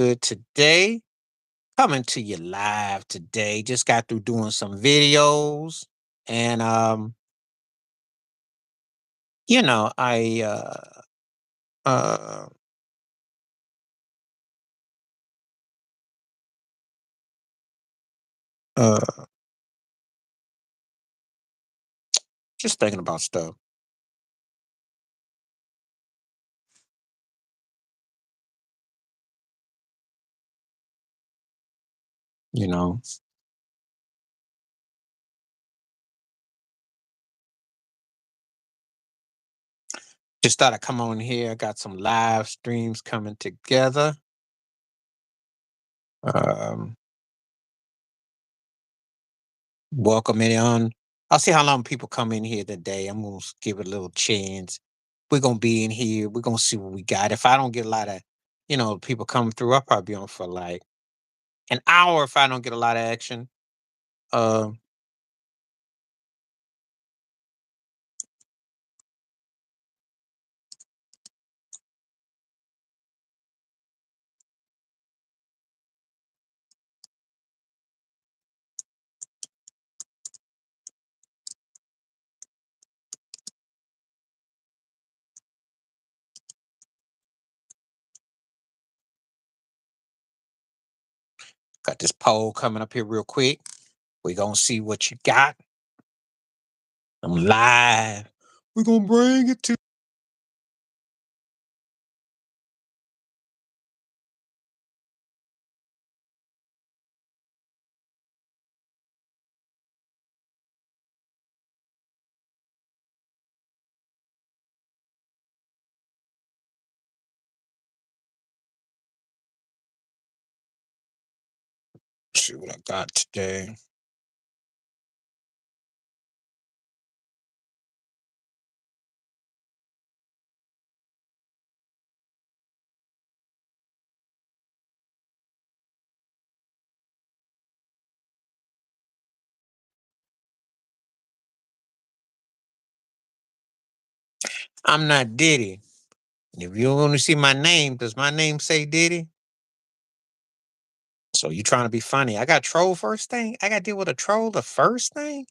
Good today. Coming to you live today. Just got through doing some videos and I uh uh just thinking about stuff, you know. Just thought I'd come on here. I got some live streams coming together. Um Welcome it on. I'll see how long people come in here today. I'm gonna give it a little chance. We're gonna be in here. We're gonna see what we got. If I don't get a lot of, people coming through, I'll probably be on for like an hour if I don't get a lot of action. Um, got this poll coming up here real quick. We're gonna see what you got. I'm live. We're gonna bring it to see what I got today. I'm not Diddy. If you want to see my name, does my name say Diddy? So you trying to be funny? I got troll first thing. I got to deal with a troll the first thing.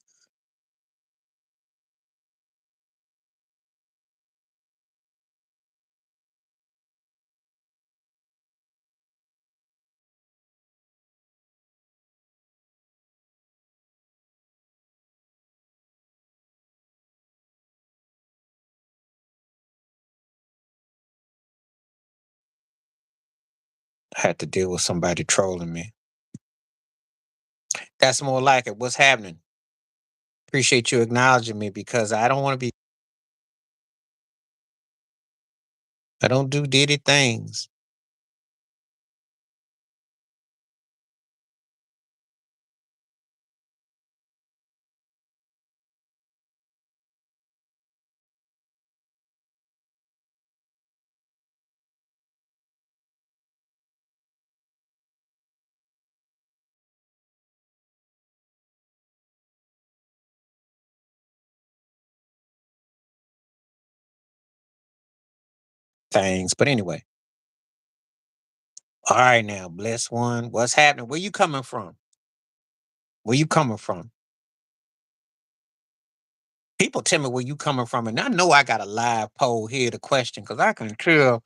I had to deal with somebody trolling me. That's more like it. What's happening? Appreciate you acknowledging me because I don't want to be. I don't do Diddy things. Things. But anyway, all right now, bless one. What's happening? Where you coming from? Where you coming from? People tell me where you coming from, and I know I got a live poll here to question because I can tell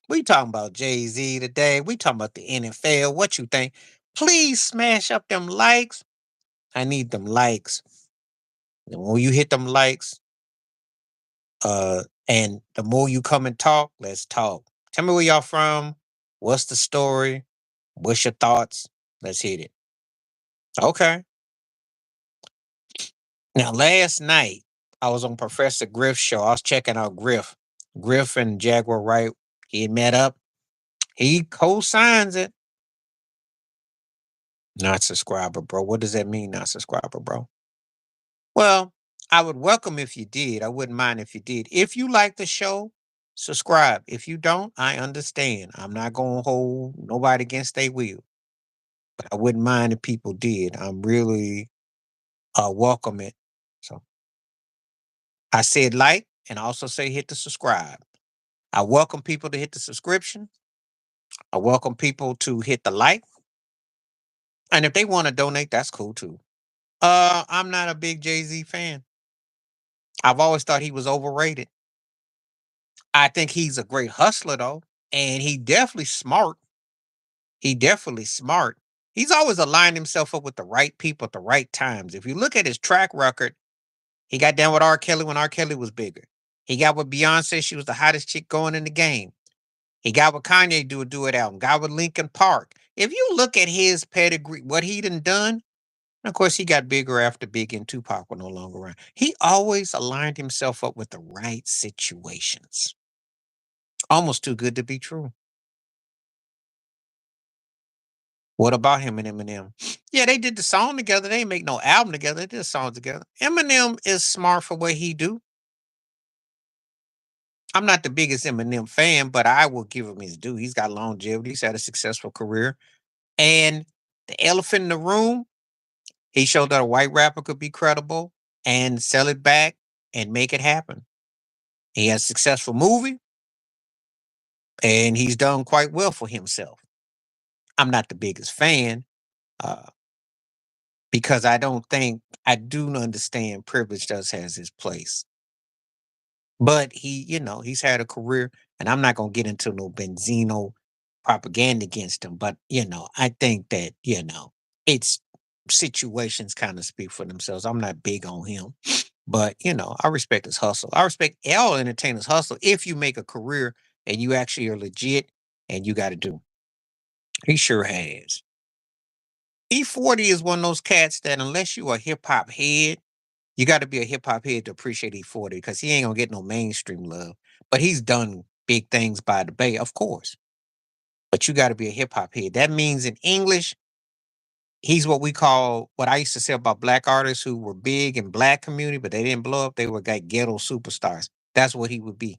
we talking about Jay Z today. We talking about the NFL. What you think? Please smash up them likes. I need them likes. And when you hit them likes, and the more you come and talk, let's talk. Tell me where y'all from. What's the story? What's your thoughts? Let's hit it. Okay. Now, last night, I was on Professor Griff's show. I was checking out Griff. Griff and Jaguar Wright, he had met up. He co-signs it. Not subscriber, bro. What does that mean, not subscriber, bro? Well, I would welcome if you did. I wouldn't mind if you did. If you like the show, subscribe. If you don't, I understand. I'm not going to hold nobody against their will. But I wouldn't mind if people did. I'm really welcome it. So I said like, and I also say hit the subscribe. I welcome people to hit the subscription. I welcome people to hit the like, and if they want to donate, that's cool too. I'm not a big Jay Z fan. I've always thought he was overrated. I think he's a great hustler though, and he definitely smart. He definitely smart. He's always aligned himself up with the right people at the right times. If you look at his track record, he got down with R. Kelly when R. Kelly was bigger. He got with Beyonce, she was the hottest chick going in the game. He got with Kanye do a duet album, got with Linkin Park. If you look at his pedigree, what he done, and of course he got bigger after Big and Tupac were no longer around. He always aligned himself up with the right situations. Almost too good to be true. What about him and Eminem? Yeah, they did the song together. They didn't make no album together. They did a song together. Eminem is smart for what he do. I'm not the biggest Eminem fan, but I will give him his due. He's got longevity. He's had a successful career. And the elephant in the room, he showed that a white rapper could be credible and sell it back and make it happen. He has a successful movie and he's done quite well for himself. I'm not the biggest fan uh, because I don't think I do understand privilege does has its place. But he's had a career, and I'm not gonna get into no Benzino propaganda against him. But I think that it's situations kind of speak for themselves. I'm not big on him, but I respect his hustle. I respect all entertainers' hustle. If you make a career and you actually are legit, and you got to do, he sure has. E40 is one of those cats that unless you a hip hop head, you got to be a hip hop head to appreciate E40 because he ain't gonna get no mainstream love. But he's done big things by the Bay, of course. But you got to be a hip hop head. That means in English, he's what we call what I used to say about black artists who were big in black community, but they didn't blow up. They were like ghetto superstars. That's what he would be,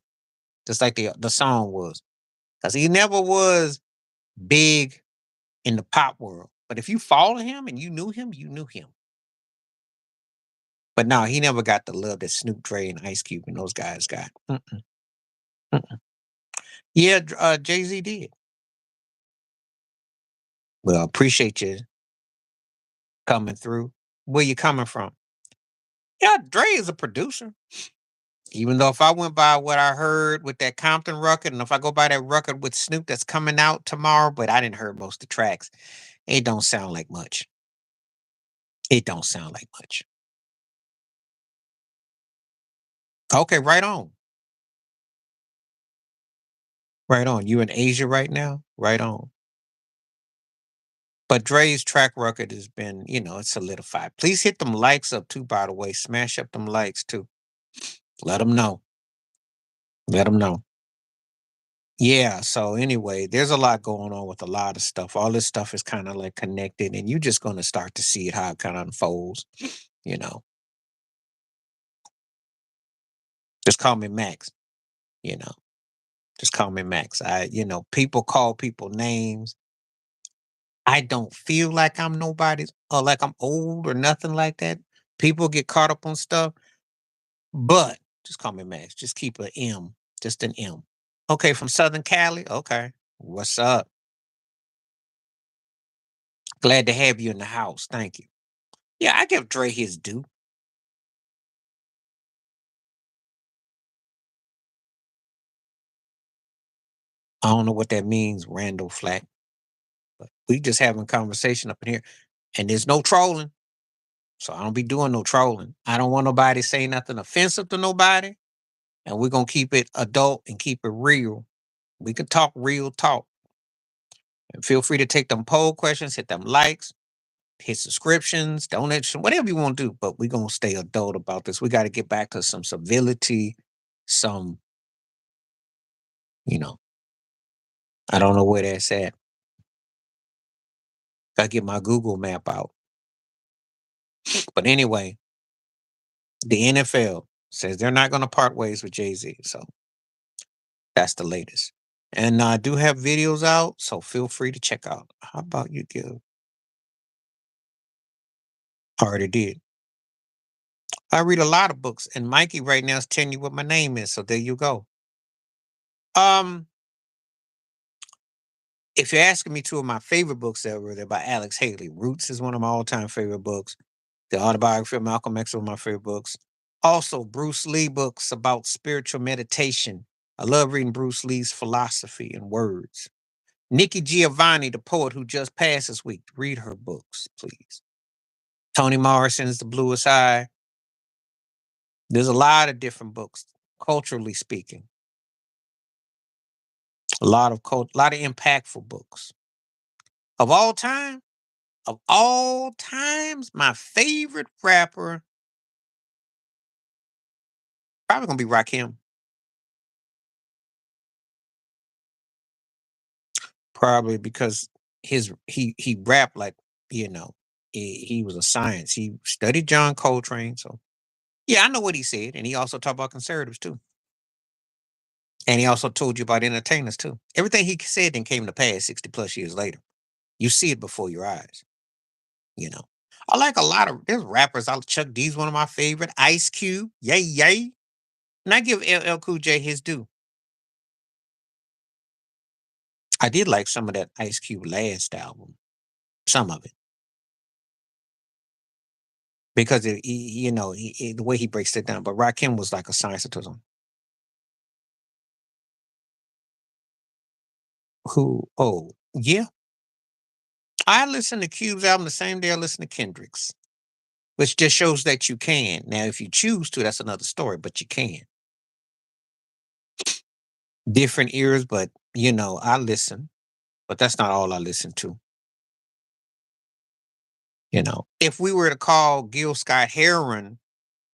just like the song was, because he never was big in the pop world. But if you follow him and you knew him, you knew him. But no, he never got the love that Snoop Dre and Ice Cube and those guys got. Mm-mm, mm-mm. Yeah, Jay Z did. Well, appreciate you coming through. Where you coming from? Yeah, Dre is a producer. Even though if I went by what I heard with that Compton record, and if I go by that record with Snoop that's coming out tomorrow, but I didn't hear most of the tracks, it don't sound like much. It don't sound like much. Okay, right on. Right on. You in Asia right now? Right on. But Dre's track record has been, it's solidified. Please hit them likes up too, by the way. Smash up them likes too. Let them know. Let them know. Yeah. So anyway, there's a lot going on with a lot of stuff. All this stuff is kind of like connected, and you're just going to start to see it how it kind of unfolds. You know, just call me Max. You know, just call me Max. People call people names. I don't feel like I'm nobody's or like I'm old or nothing like that. People get caught up on stuff, but just call me Max. Just keep an M, just an M. Okay, from Southern Cali. Okay, what's up? Glad to have you in the house. Thank you. Yeah, I give Dre his due. I don't know what that means, Randall Flack, but we just having conversation up in here, and there's no trolling. So I don't be doing no trolling. I don't want nobody say nothing offensive to nobody, and we're gonna keep it adult and keep it real. We can talk real talk. And feel free to take them poll questions, hit them likes, hit subscriptions, donations, whatever you want to do. But we're gonna stay adult about this. We got to get back to some civility, some, you know, I don't know where that's at. Gotta get my Google map out. But anyway, the NFL says they're not gonna part ways with Jay-Z. So that's the latest. And I do have videos out, so feel free to check out. How about you give? Already did. I read a lot of books, and Mikey right now is telling you what my name is. So there you go. Um, If you're asking me two of my favorite books ever, they're by Alex Haley. Roots is one of my all-time favorite books. The autobiography of Malcolm X is one of my favorite books. Also, Bruce Lee books about spiritual meditation. I love reading Bruce Lee's philosophy and words. Nikki Giovanni, the poet who just passed this week, read her books, please. Toni Morrison's The Bluest Eye. There's a lot of different books, culturally speaking. A lot of impactful books. Of all times, my favorite rapper probably gonna be Rakim. Probably because he rapped like, you know, he was a science. He studied John Coltrane, so yeah, I know what he said, and he also talked about conservatives too, and he also told you about entertainers too. Everything he said then came to pass 60+ years later. You see it before your eyes. You know, I like a lot of there's rappers. I Chuck D's one of my favorite. Ice Cube, yay yay, and I give LL Cool J his due. I did like some of that Ice Cube last album, some of it. Because the way he breaks it down. But Rakim was like a science to him. Who? Oh, yeah. I listen to Cube's album the same day I listen to Kendrick's, which just shows that you can. Now, if you choose to, that's another story, but you can. Different ears, but I listen, but that's not all I listen to. If we were to call Gil Scott Heron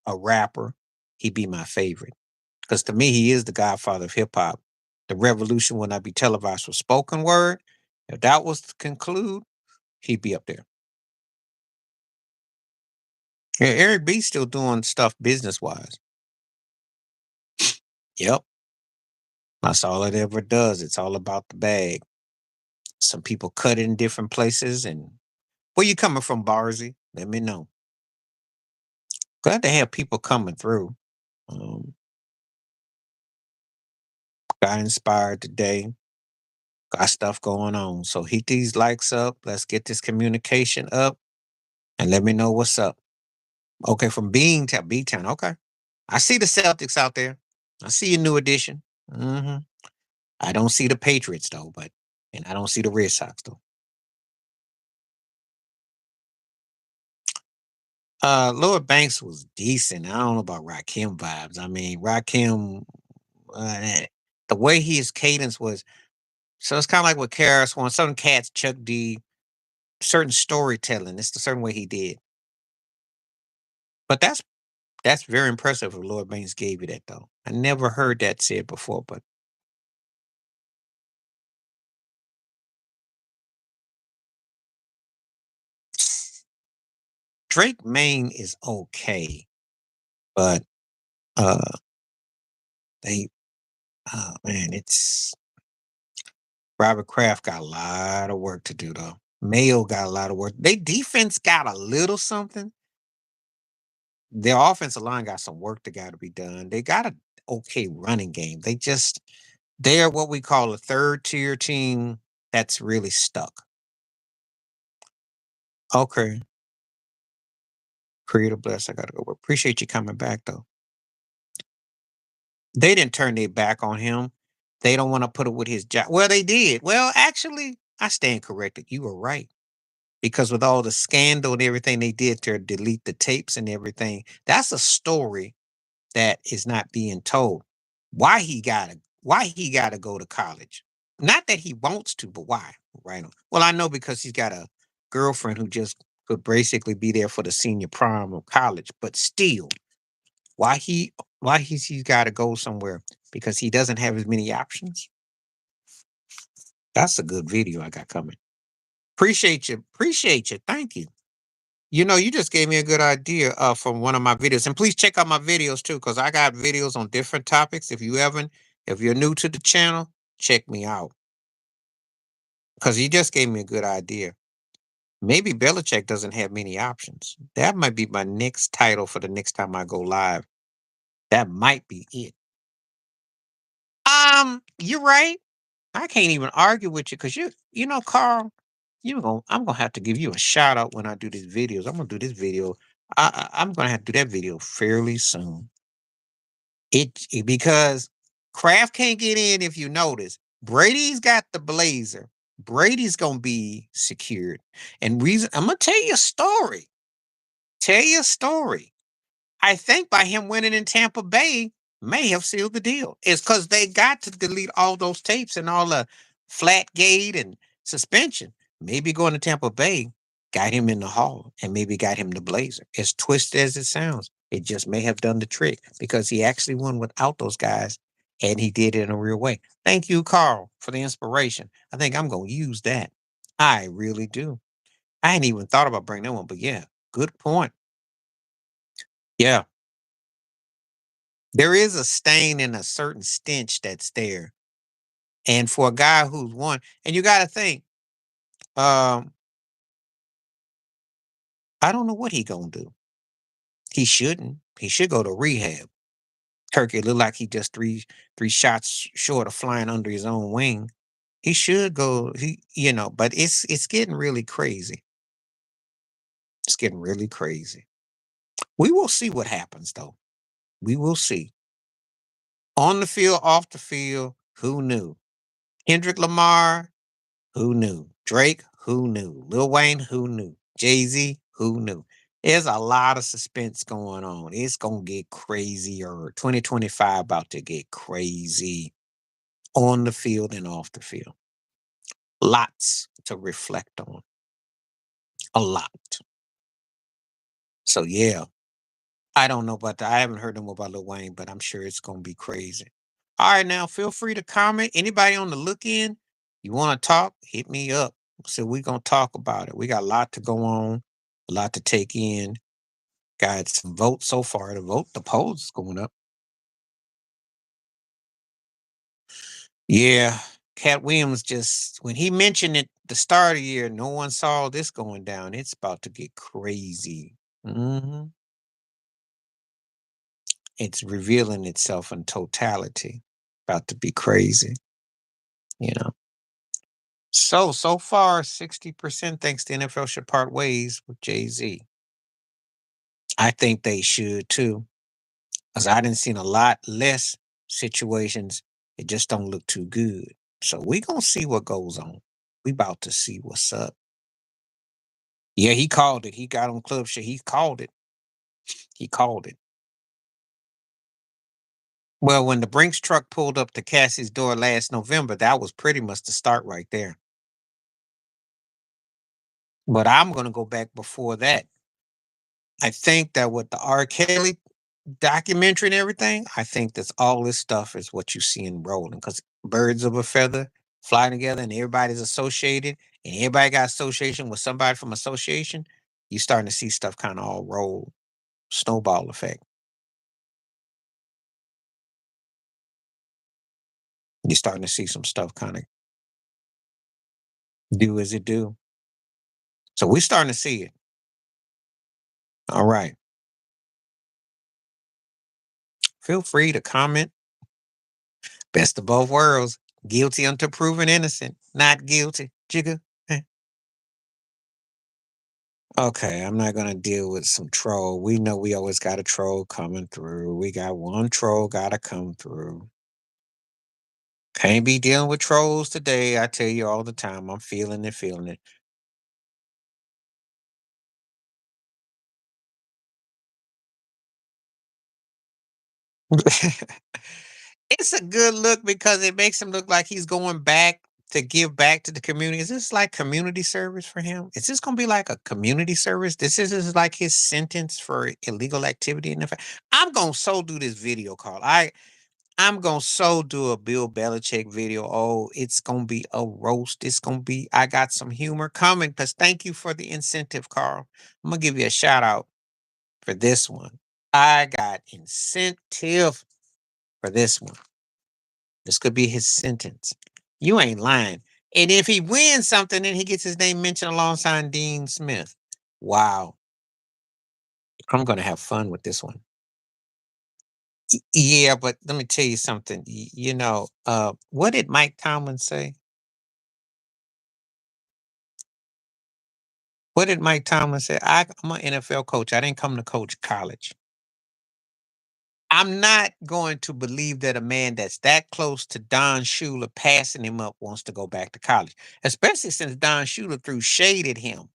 a rapper, he'd be my favorite. Because to me, he is the godfather of hip hop. The revolution will not be televised for spoken word. If that was to conclude, he'd be up there. Yeah, Eric B's still doing stuff business wise. Yep. That's all it ever does. It's all about the bag. Some people cut in different places. And where you coming from, Barzy? Let me know. Glad to have people coming through. Um, got inspired today. Got stuff going on. So heat these likes up. Let's get this communication up and let me know what's up. Okay, from Bean to B Town. Okay. I see the Celtics out there. I see a new addition. I don't see the Patriots though, and I don't see the Red Sox though. Lloyd Banks was decent. I don't know about Rakim vibes. I mean, Rakim, uh, the way his cadence was, so it's kind of like what Karis One, certain cats, Chuck D, certain storytelling. It's the certain way he did. But that's very impressive if Lloyd Banks gave you that though. I never heard that said before, but Drake Main is okay, but uh they man, it's Robert Kraft got a lot of work to do though. Mayo got a lot of work. They defense got a little something. Their offensive line got some work that got to be done. They got a okay running game. They're what we call a third tier team that's really stuck. Okay. Creator bless. I gotta go. Appreciate you coming back though. They didn't turn their back on him. They don't want to put it with his job. Well, they did. Well, actually, I stand corrected. You were right. Because with all the scandal and everything they did to delete the tapes and everything, that's a story that is not being told. Why he gotta go to college? Not that he wants to, but why? Right. Well, I know because he's got a girlfriend who just could basically be there for the senior prom of college, but still, why he why he's got to go somewhere because he doesn't have as many options. That's a good video I got coming. Appreciate you. Appreciate you. Thank you. You just gave me a good idea from one of my videos. And please check out my videos too, because I got videos on different topics. If you're new to the channel, check me out. Because you just gave me a good idea. Maybe Belichick doesn't have many options. That might be my next title for the next time I go live. That might be it. You're right. I can't even argue with you because Carl, I'm gonna have to give you a shout out when I do these videos. I'm gonna do this video. I'm gonna have to do that video fairly soon. Because Kraft can't get in if you notice. Brady's got the blazer. Brady's gonna be secured. And reason I'm gonna tell you a story. Tell you a story. I think by him winning in Tampa Bay may have sealed the deal. It's because they got to delete all those tapes and all the flat gate and suspension. Maybe going to Tampa Bay got him in the hall and maybe got him the blazer. As twisted as it sounds, it just may have done the trick because he actually won without those guys and he did it in a real way. Thank you, Carl, for the inspiration. I think I'm going to use that. I really do. I hadn't even thought about bringing that one, but yeah, good point. Yeah, there is a stain and a certain stench that's there. And for a guy who's won, and you got to think, um, I don't know what he gonna do. He shouldn't. He should go to rehab. Turkey look like he just three shots short of flying under his own wing. He should go. But it's getting really crazy. It's getting really crazy. We will see what happens though. We will see. On the field, off the field, who knew? Kendrick Lamar, who knew? Drake, who knew? Lil Wayne, who knew? Jay-Z, who knew? There's a lot of suspense going on. It's going to get crazier. 2025 about to get crazy on the field and off the field. Lots to reflect on. A lot. So yeah, I don't know about that. I haven't heard no more about Lil Wayne, but I'm sure it's going to be crazy. All right, now feel free to comment. Anybody on the look in, you want to talk, hit me up. So we're going to talk about it. We got a lot to go on, a lot to take in. Got some votes so far. The polls is going up. Yeah. Cat Williams just, when he mentioned it the start of the year, no one saw this going down. It's about to get crazy. hmm It's revealing itself in totality. About to be crazy, you know. So far, 60% thinks the NFL should part ways with Jay-Z. I think they should too. Because I didn't seen a lot less situations. It just don't look too good. So we gonna see what goes on. We about to see what's up. Yeah, he called it. He got on club shit. He called it. He called it. Well, when the Brinks truck pulled up to Cassie's door last November, that was pretty much the start right there. But I'm gonna go back before that. I think that with the R. Kelly documentary and everything, I think that's all this stuff is what you see in rolling because birds of a feather fly together and everybody's associated and everybody got association with somebody from association. You starting to see stuff kind of all roll, snowball effect. You're starting to see some stuff kind of do as it do. So we're starting to see it. All right. Feel free to comment. Best of both worlds. Guilty until proven innocent. Not guilty. Jigga. Eh. Okay, I'm not gonna deal with some troll. We know we always got a troll coming through. We got one troll gotta come through. Can't be dealing with trolls today. I tell you all the time. I'm feeling it, feeling it. It's a good look because it makes him look like he's going back to give back to the community. Is this like community service for him? Is this gonna be like a community service? This is like his sentence for illegal activity in the I'm gonna so do this video call. I'm gonna so do a Bill Belichick video. Oh, it's gonna be a roast. It's gonna be. I got some humor coming because thank you for the incentive, Carl. I'm gonna give you a shout out for this one. I got incentive for this one. This could be his sentence. You ain't lying. And if he wins something, then he gets his name mentioned alongside Dean Smith. Wow. I'm gonna have fun with this one. Yeah, but let me tell you something. What did Mike Tomlin say? What did Mike Tomlin say? I'm an NFL coach. I didn't come to coach college. I'm not going to believe that a man that's that close to Don Shula passing him up wants to go back to college, especially since Don Shula threw shade at him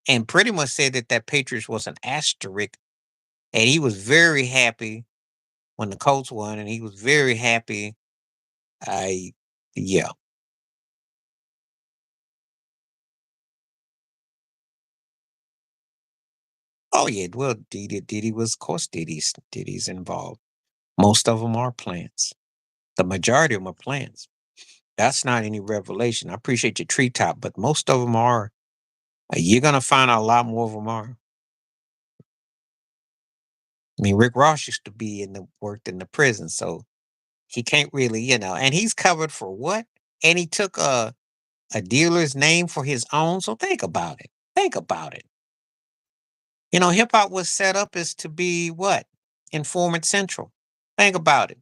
and pretty much said that Patriots was an asterisk. And he was very happy when the Colts won, and he was very happy. I, yeah. Oh yeah. Well, Didi was, of course, Didi's involved. Most of them are plants. The majority of them are plants. That's not any revelation. I appreciate your treetop, but most of them are. You're gonna find out a lot more of them are. I mean, Rick Ross used to be worked in the prison, so he can't really, and he's covered for what? And he took a dealer's name for his own. So think about it. Think about it. Hip hop was set up as to be what? Informant Central. Think about it.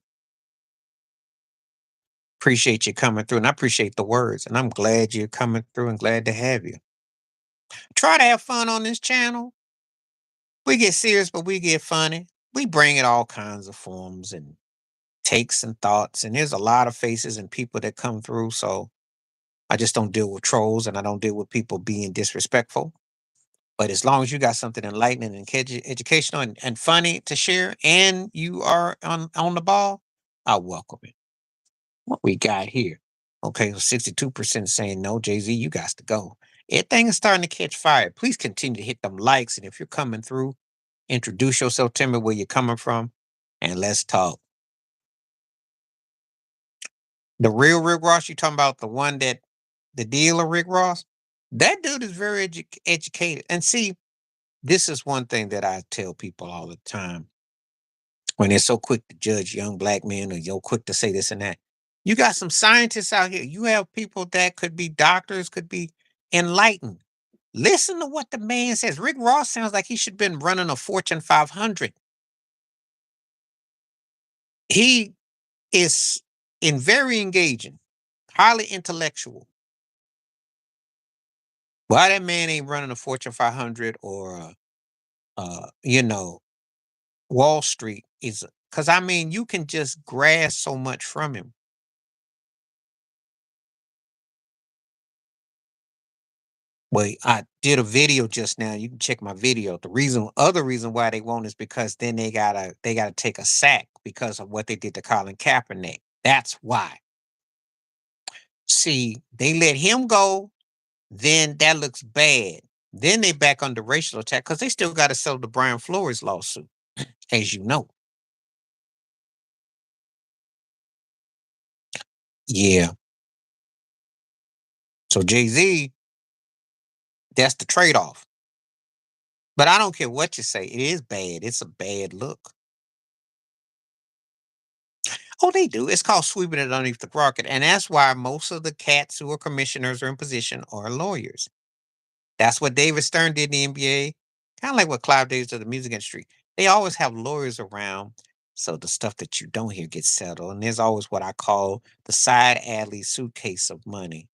Appreciate you coming through, and I appreciate the words, and I'm glad you're coming through and glad to have you. Try to have fun on this channel. We get serious, but we get funny. We bring it all kinds of forms and takes and thoughts, and there's a lot of faces and people that come through. So I just don't deal with trolls, and I don't deal with people being disrespectful. But as long as you got something enlightening and educational and funny to share, and you are on the ball, I welcome it. What we got here? Okay, so 62% saying no, Jay Z, you got to go. Everything is starting to catch fire. Please continue to hit them likes, and if you're coming through, introduce yourself. Tell me where you're coming from, and let's talk. The real Rick Ross, you talking about the dealer Rick Ross? That dude is very educated. And see, this is one thing that I tell people all the time when they're so quick to judge young black men or you're quick to say this and that. You got some scientists out here. You have people that could be doctors, could be enlightened. Listen to what the man says. Rick Ross sounds like he should have been running a Fortune 500. He is very engaging, highly intellectual. Why that man ain't running a Fortune 500 or Wall Street is because I mean you can just grasp so much from him. Well, I did a video just now. You can check my video. Other reason why they won't is because then they gotta take a sack because of what they did to Colin Kaepernick. That's why. See, they let him go, then that looks bad. Then they back under racial attack because they still got to settle the Brian Flores lawsuit, as you know. Yeah. So Jay Z, that's the trade off. But I don't care what you say. It is bad. It's a bad look. Oh, they do. It's called sweeping it underneath the carpet. And that's why most of the cats who are commissioners or in position are lawyers. That's what David Stern did in the NBA. Kind of like what Clive Davis did in the music industry. They always have lawyers around. So the stuff that you don't hear gets settled. And there's always what I call the side alley suitcase of money.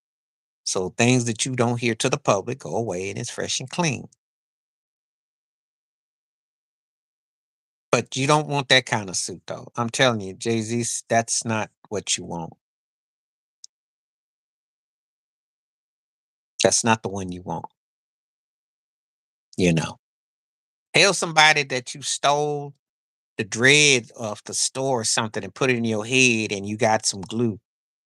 So things that you don't hear to the public go away and it's fresh and clean. But you don't want that kind of suit, though. I'm telling you, Jay Z, that's not what you want. That's not the one you want. You know, tell somebody that you stole the dread off the store or something and put it in your head and you got some glue.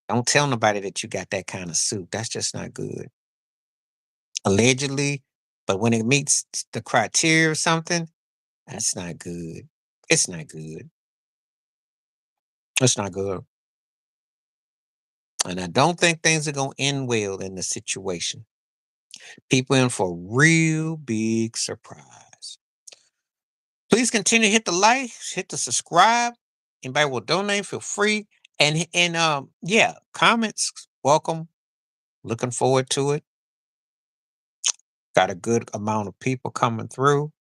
Don't tell nobody that you got that kind of suit. That's just not good. Allegedly, but when it meets the criteria or something, that's not good. It's not good. It's not good. And I don't think things are going to end well in the situation. People in for a real big surprise. Please continue to hit the like, hit the subscribe. Anybody will donate, feel free. And yeah, comments, welcome. Looking forward to it. Got a good amount of people coming through.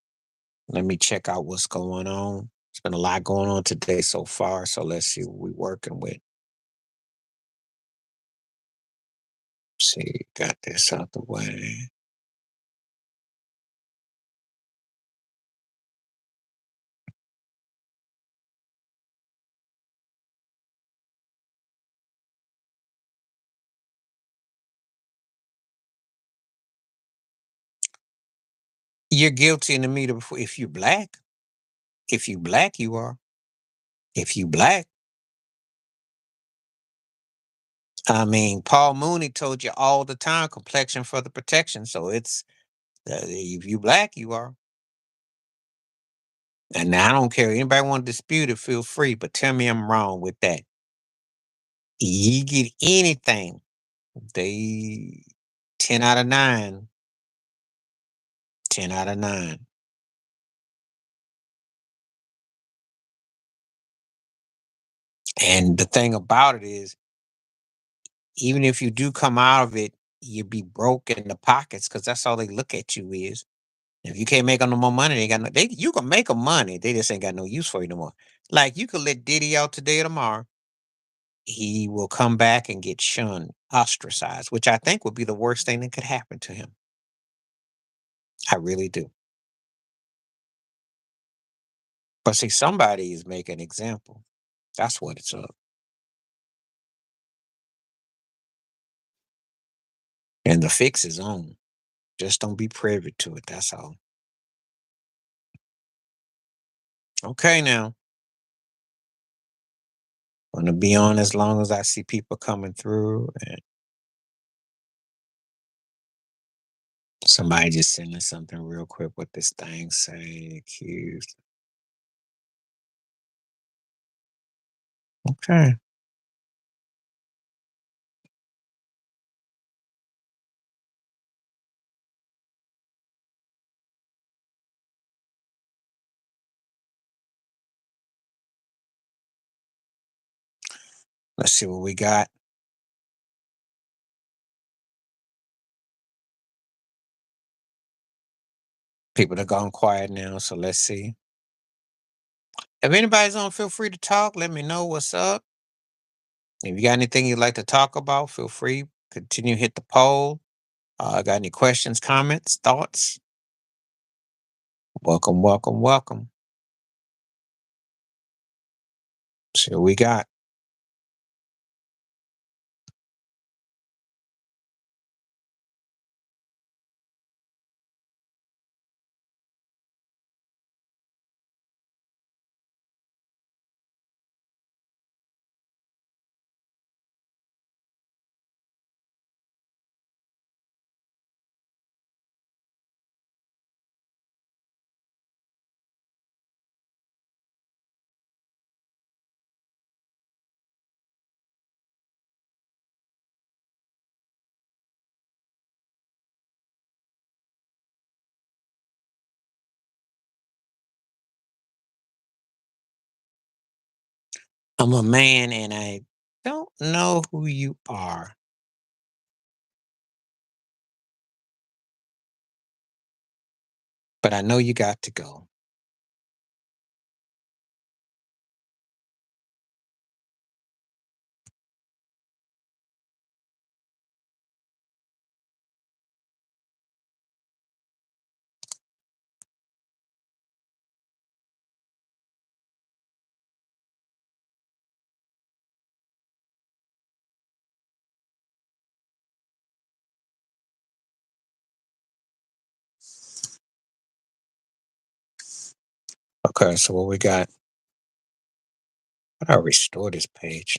Let me check out what's going on. It's been a lot going on today so far, so let's see what we're working with. See, got this out the way. You're guilty in the meter if you black. If you black, you are. If you black, I mean, Paul Mooney told you all the time, complexion for the protection. So it's if you black, you are. And now I don't care. Anybody want to dispute it, feel free. But tell me I'm wrong with that. You get anything, they 10 out of 9. 10 out of 9. And the thing about it is, even if you do come out of it, you be broke in the pockets because that's all they look at you is. If you can't make 'em no more money, they got no they you can make 'em money, they just ain't got no use for you no more. Like, you could let Diddy out today or tomorrow, he will come back and get shunned, ostracized, which I think would be the worst thing that could happen to him. I really do. But see, somebody is making an example. That's what it's of. And the fix is on. Just don't be privy to it, that's all. Okay now. Gonna be on as long as I see people coming through and somebody just sending something real quick what this thing say, accused. Okay. Let's see what we got. People are gone quiet now, so let's see. If anybody's on, feel free to talk. Let me know what's up. If you got anything you'd like to talk about, feel free. Continue hit the poll. Got any questions, comments, thoughts? Welcome, welcome, welcome. See what we got. I'm a man and I don't know who you are, but I know you got to go. Okay, so what we got? How do I restore this page?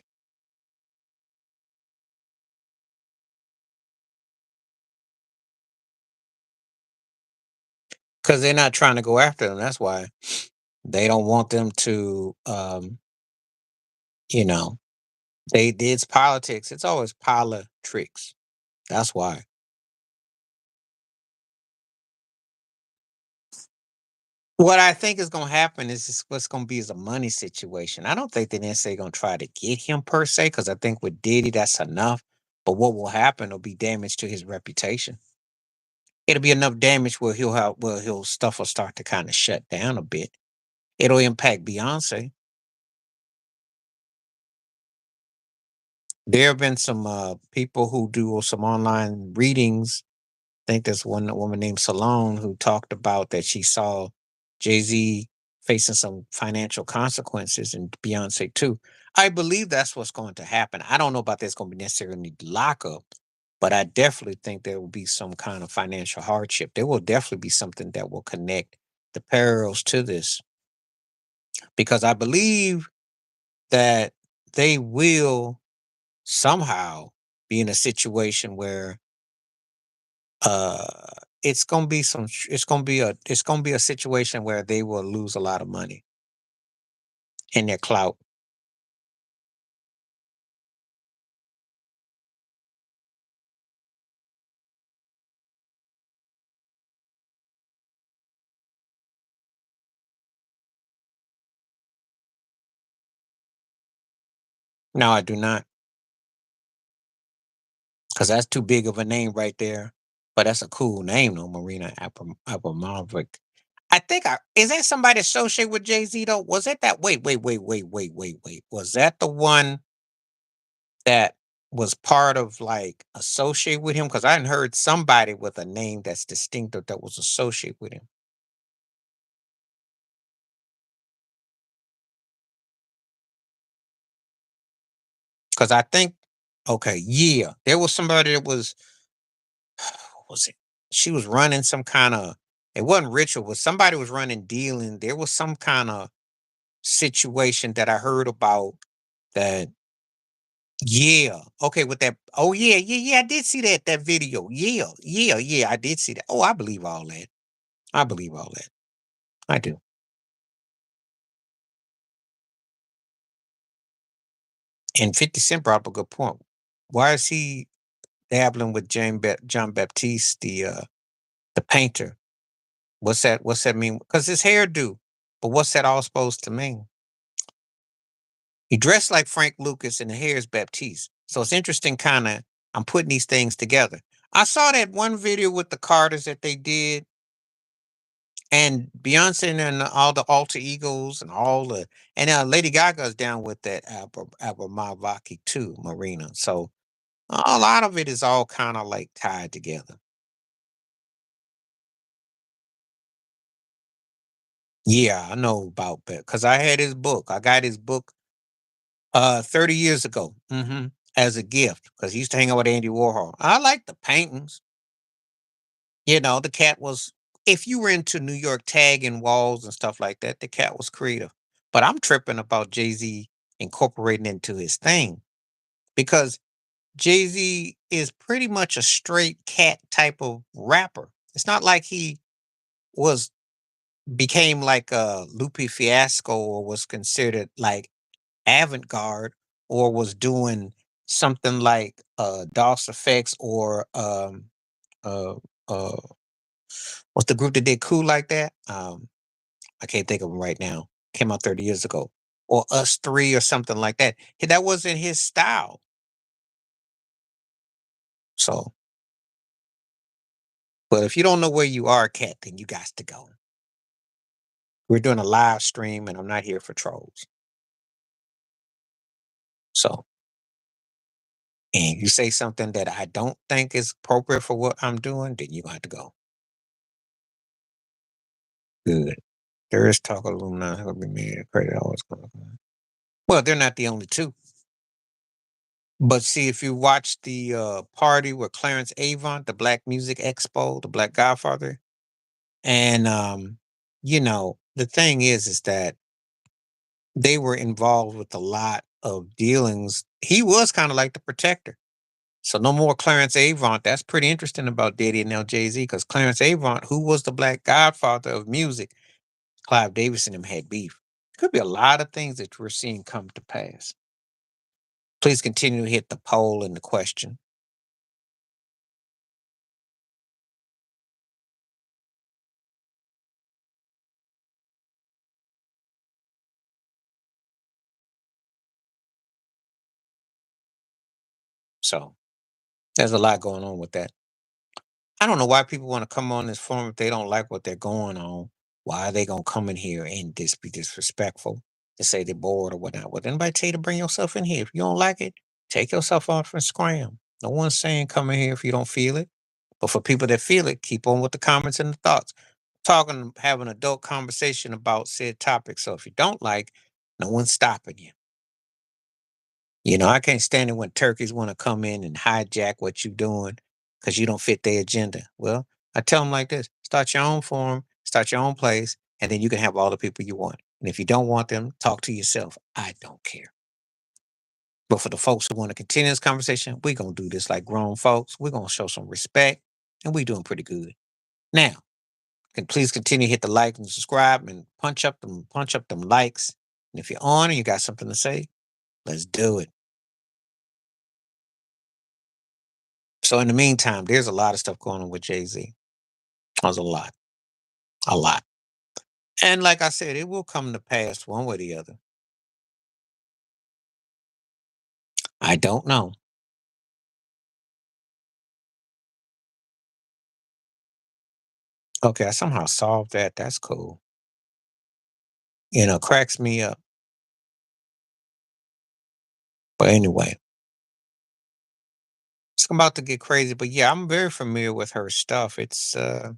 Because they're not trying to go after them. That's why they don't want them to, you know, it's politics. It's always tricks. That's why. What I think is going to happen is what's going to be is a money situation. I don't think they're necessarily going to try to get him per se, because I think with Diddy, that's enough. But what will happen will be damage to his reputation. It'll be enough damage where he'll stuff will start to kind of shut down a bit. It'll impact Beyonce. There have been some people who do some online readings. I think there's one woman named Salone who talked about that she saw Jay Z facing some financial consequences and Beyonce too. I believe that's what's going to happen. I don't know about there's going to be necessarily lockup, but I definitely think there will be some kind of financial hardship. There will definitely be something that will connect the parallels to this because I believe that they will somehow be in a situation where uh it's gonna be a situation where they will lose a lot of money in their clout. No, I do not, because that's too big of a name right there. But that's a cool name though, Marina Abramovic. I think I is that somebody associated with Jay-Z though? Was it that wait. Was that the one that was part of like associated with him? Because I hadn't heard somebody with a name that's distinctive that was associated with him. Because I think okay, yeah. There was somebody that was what was it? She was running some kind of it wasn't ritual, but somebody was running dealing. There was some kind of situation that I heard about that yeah. Okay, with that oh yeah, I did see that video. Yeah, I did see that. Oh, I believe all that. I believe all that. I do. And 50 Cent brought up a good point. Why is he dabbling with John Baptiste, the painter? What's that mean? Because his hairdo. But what's that all supposed to mean? He dressed like Frank Lucas and the hair is Baptiste. So it's interesting kind of I'm putting these things together. I saw that one video with the Carters that they did and Beyonce and all the alter egos and all the and Lady Gaga's down with that Abramavaki too, Marina. So a lot of it is all kind of like tied together. Yeah, I know about that because I had his book. I got his book 30 years ago, as a gift because he used to hang out with Andy Warhol. I like the paintings. You know, the cat was if you were into New York tagging walls and stuff like that, the cat was creative. But I'm tripping about Jay-Z incorporating into his thing because Jay-Z is pretty much a straight cat type of rapper. It's not like he was became like a Lupe Fiasco or was considered like avant-garde or was doing something like DOS effects or uh uh what's the group that did cool like that? I can't think of them right now. Came out 30 years ago. Or Us Three or something like that. That wasn't his style. So but if you don't know where you are, cat, then you got to go. We're doing a live stream and I'm not here for trolls. So and you say something that I don't think is appropriate for what I'm doing, then you have to go. Good. There is talk of Illuminati gonna be made credit always gonna come. Well, they're not the only two. But see, if you watch the party with Clarence Avant, the Black Music Expo, the Black Godfather, and you know, the thing is that they were involved with a lot of dealings. He was kind of like the protector. So no more Clarence Avant. That's pretty interesting about Diddy and now Jay Z because Clarence Avant, who was the Black Godfather of music, Clive Davis and him had beef. Could be a lot of things that we're seeing come to pass. Please continue to hit the poll and the question. So there's a lot going on with that. I don't know why people want to come on this forum if they don't like what they're going on. Why are they gonna come in here and be disrespectful to say they're bored or whatnot? Well, anybody tell you to bring yourself in here? If you don't like it, take yourself off and scram. No one's saying come in here if you don't feel it. But for people that feel it, keep on with the comments and the thoughts. Talking, having an adult conversation about said topic. So if you don't like, no one's stopping you. I can't stand it when turkeys want to come in and hijack what you're doing because you don't fit their agenda. Well, I tell them like this: start your own forum, start your own place, and then you can have all the people you want. And if you don't want them, talk to yourself. I don't care. But for the folks who want to continue this conversation, we're gonna do this like grown folks. We're gonna show some respect, and we're doing pretty good. Now, can please continue to hit the like and subscribe and punch up them likes. And if you're on and you got something to say, let's do it. So in the meantime, there's a lot of stuff going on with Jay-Z. There's a lot. And like I said, it will come to pass one way or the other. I don't know. Okay, I somehow solved that. That's cool. Cracks me up. But anyway, it's about to get crazy. But yeah, I'm very familiar with her stuff. It's a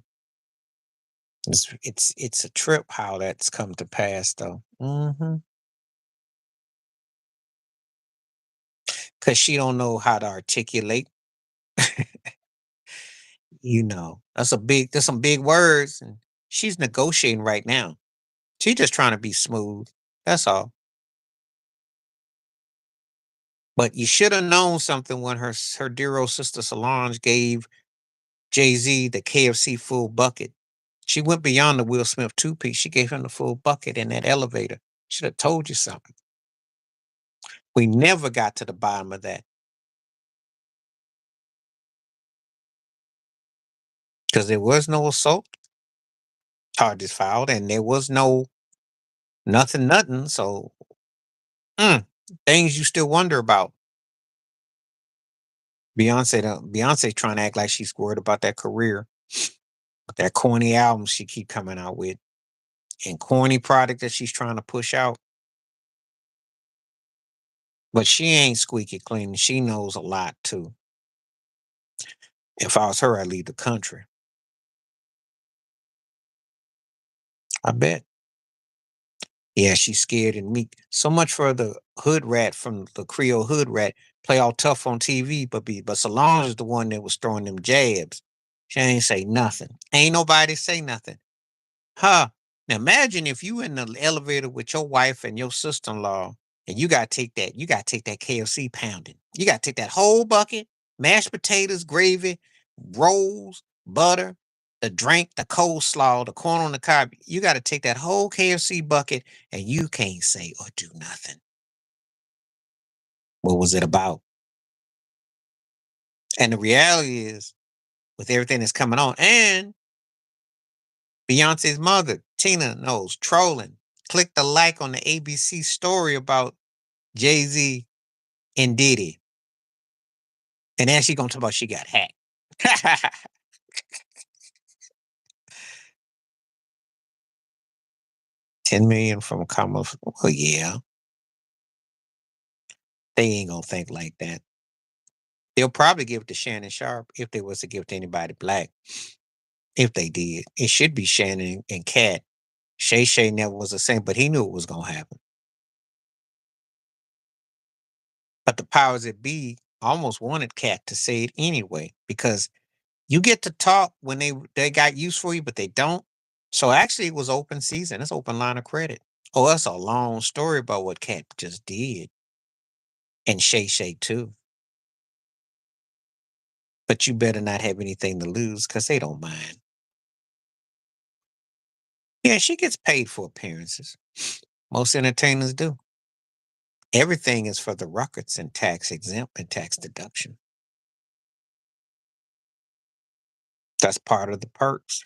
trip how that's come to pass though. Cause she don't know how to articulate. There's some big words, and she's negotiating right now. She's just trying to be smooth. That's all. But you should have known something when her dear old sister Solange gave Jay Z the KFC full bucket. She went beyond the Will Smith two piece. She gave him the full bucket in that elevator. Should have told you something. We never got to the bottom of that because there was no assault charges filed, and there was no nothing. So mm, things you still wonder about. Beyonce trying to act like she's worried about that career, that corny album she keep coming out with, and corny product that she's trying to push out. But she ain't squeaky clean. She knows a lot too. If I was her, I'd leave the country. I bet. Yeah, she's scared and meek. So much for the hood rat from the Creole hood rat. Play all tough on TV, but Solange is the one that was throwing them jabs. She ain't say nothing. Ain't nobody say nothing. Huh. Now imagine if you in the elevator with your wife and your sister-in-law, and you gotta take that KFC pounding. You gotta take that whole bucket, mashed potatoes, gravy, rolls, butter, the drink, the coleslaw, the corn on the cob. You gotta take that whole KFC bucket and you can't say or do nothing. What was it about? And the reality is, with everything that's coming on, and Beyonce's mother, Tina, knows trolling. Click the like on the ABC story about Jay Z and Diddy. And then she gonna talk about she got hacked. 10 million from Kamala. Well, yeah, they ain't gonna think like that. They'll probably give it to Shannon Sharp if they was to give it to anybody black. If they did, it should be Shannon and Cat. Shay Shay never was the same, but he knew it was gonna happen. But the powers that be almost wanted Cat to say it anyway because you get to talk when they got use for you, but they don't. So actually, it was open season. It's open line of credit. Oh, that's a long story about what Cat just did, and Shay Shay too. But you better not have anything to lose because they don't mind. Yeah, she gets paid for appearances. Most entertainers do. Everything is for the records and tax exempt and tax deduction. That's part of the perks.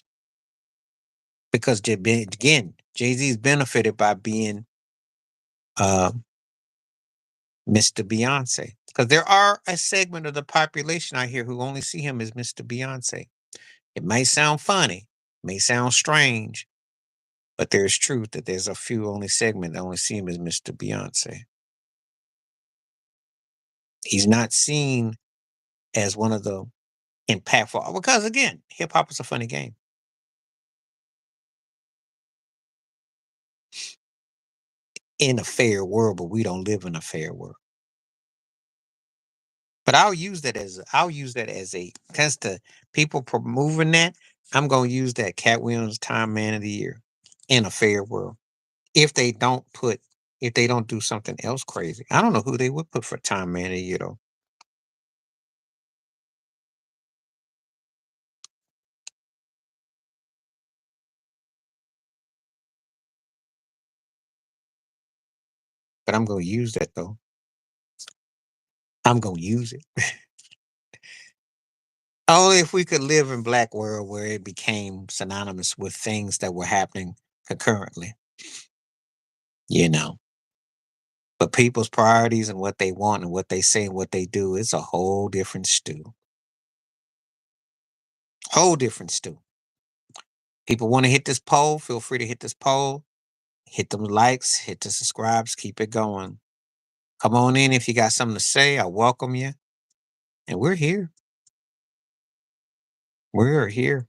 Because again, Jay Z's benefited by being uh, Mr. Beyonce. Because there are a segment of the population out here who only see him as Mr. Beyonce. It may sound funny, may sound strange, But there's truth that there's a few only segment that only see him as Mr. Beyonce. He's not seen as one of the impactful because again, hip hop is a funny game. In a fair world, but we don't live in a fair world. But I'll use that as a test to people moving that. I'm gonna use that Cat Williams Time Man of the Year in a fair world. If they don't put if they don't do something else crazy. I don't know who they would put for Time Man of the Year though. But I'm gonna use that though. I'm gonna use it. Only if we could live in black world where it became synonymous with things that were happening concurrently, you know. But people's priorities and what they want and what they say and what they do is a whole different stew. Whole different stew. People want to hit this poll, feel free to hit this poll, hit them likes, hit the subscribes, keep it going. Come on in if you got something to say. I welcome you. And we're here. We're here.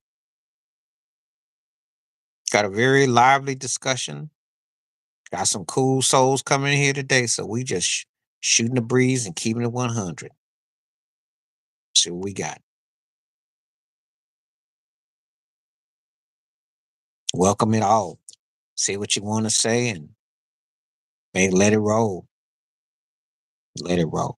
Got a very lively discussion. Got some cool souls coming in here today. So we just shooting the breeze and keeping it 100. See what we got. Welcome it all. Say what you want to say and maybe let it roll. Let it roll.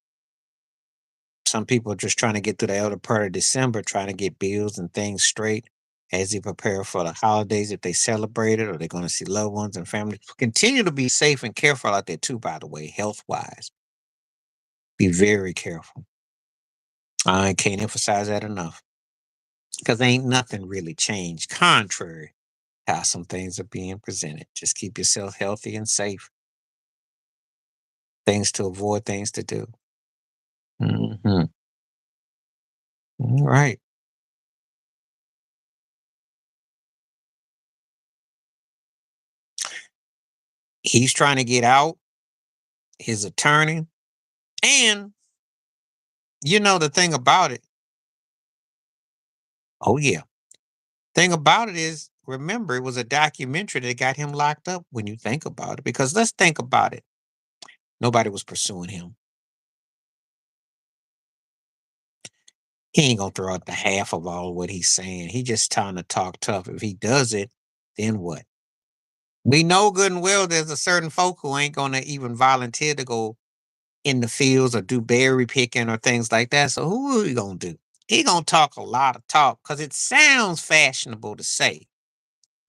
Some people are just trying to get through the elder part of December, trying to get bills and things straight as they prepare for the holidays if they celebrate it or they're going to see loved ones and family. Continue to be safe and careful out there too, by the way, health wise. Be very careful. I can't emphasize that enough because ain't nothing really changed, contrary to how some things are being presented. Just keep yourself healthy and safe. Things to avoid, things to do. Hmm. All right. He's trying to get out, his attorney. And the thing about it, oh, yeah. Thing about it is, remember, it was a documentary that got him locked up when you think about it. Because let's think about it. Nobody was pursuing him. He ain't gonna throw out the half of all what he's saying. He just trying to talk tough. If he does it, then what? We know good and well there's a certain folk who ain't gonna even volunteer to go in the fields or do berry picking or things like that. So who are he gonna do? He gonna talk a lot of talk because it sounds fashionable to say.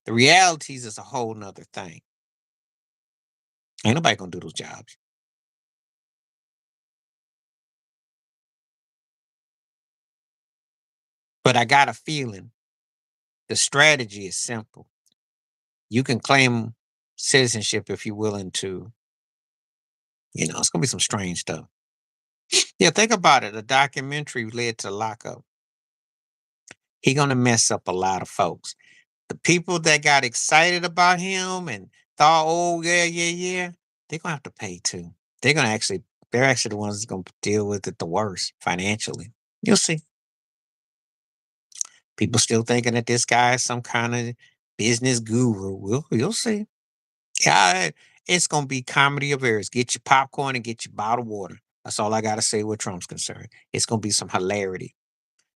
The realities is a whole nother thing. Ain't nobody gonna do those jobs. But I got a feeling the strategy is simple. You can claim citizenship if you're willing to, it's gonna be some strange stuff. Yeah, think about it. A documentary led to lockup. He gonna mess up a lot of folks. The people that got excited about him and thought, oh yeah, yeah, yeah, they're gonna have to pay too. They're gonna actually they're actually the ones that's gonna deal with it the worst financially. You'll see. People still thinking that this guy is some kind of business guru. You'll see. Yeah, it's gonna be comedy of errors. Get your popcorn and get your bottled water. That's all I gotta say where Trump's concerned. It's gonna be some hilarity.